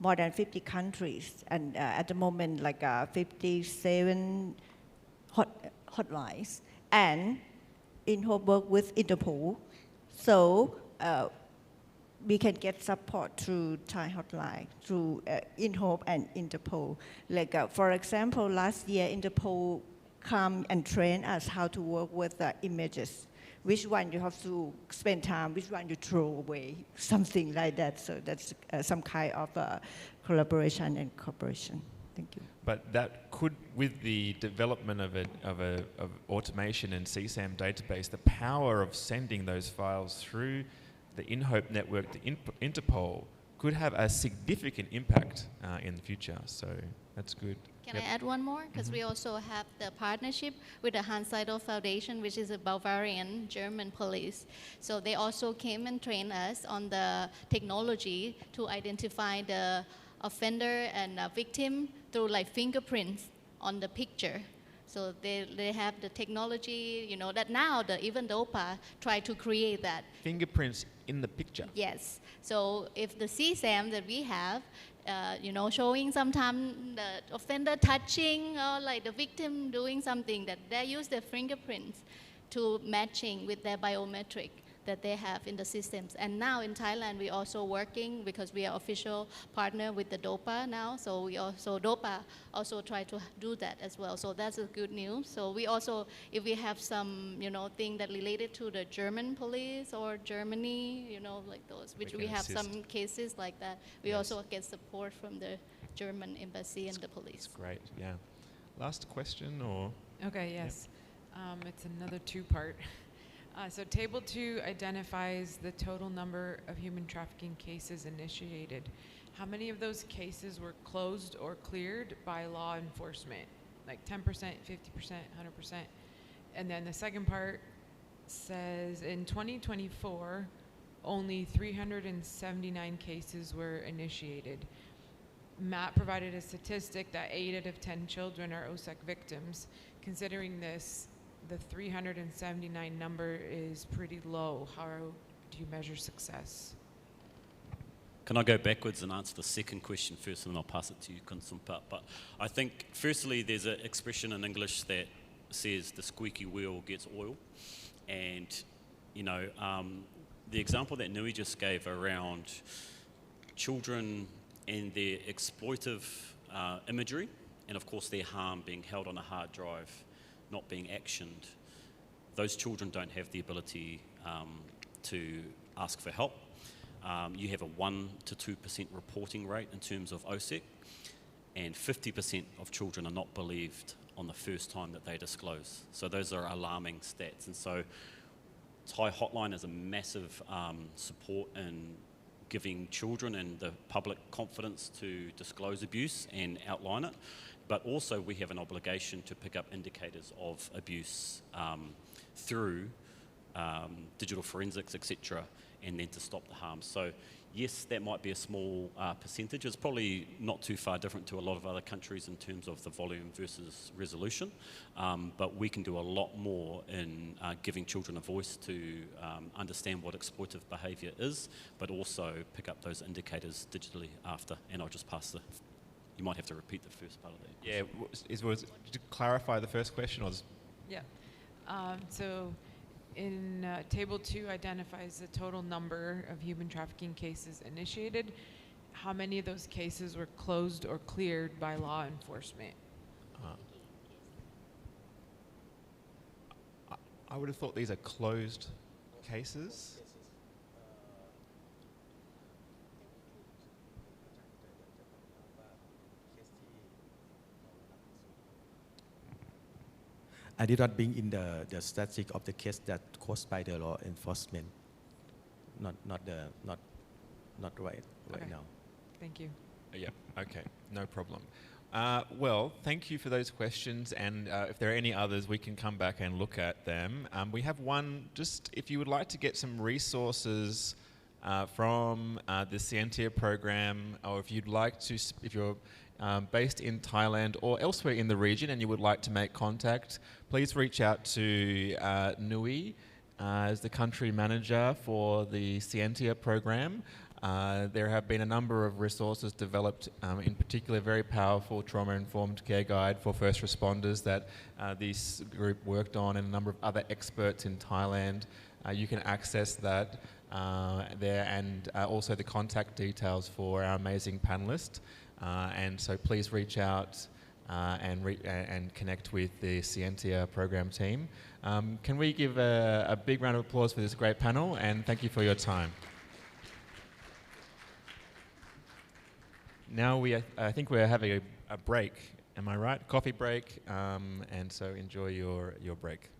more than 50 countries, and at the moment, like 57 hotlines. And InHope work with Interpol, so we can get support through Thai Hotline, through InHope and Interpol. Like for example, last year Interpol come and train us how to work with images. Which one you have to spend time, which one you throw away, something like that. So that's some kind of collaboration and cooperation. Thank you. But that could, with the development of automation and CSAM database, the power of sending those files through the InHope network to Interpol could have a significant impact in the future. So that's good. Can I add one more? Because we also have the partnership with the Hans Seidel Foundation, which is a Bavarian German police. So they also came and trained us on the technology to identify the offender and victim through like fingerprints on the picture. So they have the technology, you know, that now even DOPA try to create that. Fingerprints in the picture. Yes. So if the CSAM that we have, you know, showing sometimes the offender touching or like the victim doing something, that they use their fingerprints to matching with their biometric that they have in the systems. And now in Thailand, we're also working, because we are official partner with the DOPA now, so DOPA also try to do that as well. So that's a good news. So we also, if we have some, you know, thing that related to the German police or Germany, you know, like those, which we have assist. some cases like that, we also get support from the German embassy and the police. Great, yeah. Last question, or? Okay, yes. It's another two-part. So Table 2 identifies the total number of human trafficking cases initiated. How many of those cases were closed or cleared by law enforcement? Like 10%, 50%, 100%? And then the second part says in 2024, only 379 cases were initiated. Matt provided a statistic that 8 out of 10 children are OSEC victims. Considering this, the 379 number is pretty low. How do you measure success? Can I go backwards and answer the second question first, and then I'll pass it to you, Kun Supat? But I think, firstly, there's an expression in English that says the squeaky wheel gets oil. And, you know, the example that Nui just gave around children and their exploitive imagery, and of course their harm being held on a hard drive, not being actioned, those children don't have the ability to ask for help. You have a 1 to 2% reporting rate in terms of OSEC, and 50% of children are not believed on the first time that they disclose. So those are alarming stats. And so Thai Hotline is a massive support in giving children and the public confidence to disclose abuse and outline it. But also we have an obligation to pick up indicators of abuse through digital forensics, etc., and then to stop the harm. So yes, that might be a small percentage. It's probably not too far different to a lot of other countries in terms of the volume versus resolution, but we can do a lot more in giving children a voice to understand what exploitive behaviour is, but also pick up those indicators digitally after. And I'll just pass you might have to repeat the first part of that. Yeah, did you clarify the first question? Or Yeah. So in Table 2 identifies the total number of human trafficking cases initiated. How many of those cases were closed or cleared by law enforcement? I would have thought these are closed cases. I did not bring in the statistic of the case that caused by the law enforcement. Not right Okay. now. Thank you. Yeah, okay, no problem. Well, thank you for those questions, and if there are any others, we can come back and look at them. We have one, just if you would like to get some resources from the Scientia program, or if you'd like to, if you're based in Thailand or elsewhere in the region and you would like to make contact, please reach out to Nui as the country manager for the Scientia program. There have been a number of resources developed, in particular very powerful trauma-informed care guide for first responders that this group worked on, and a number of other experts in Thailand. You can access that there, and also the contact details for our amazing panellists. And so please reach out and connect with the Scientia program team. Can we give a big round of applause for this great panel, and thank you for your time. Now I think we're having a break, am I right? Coffee break, and so enjoy your break.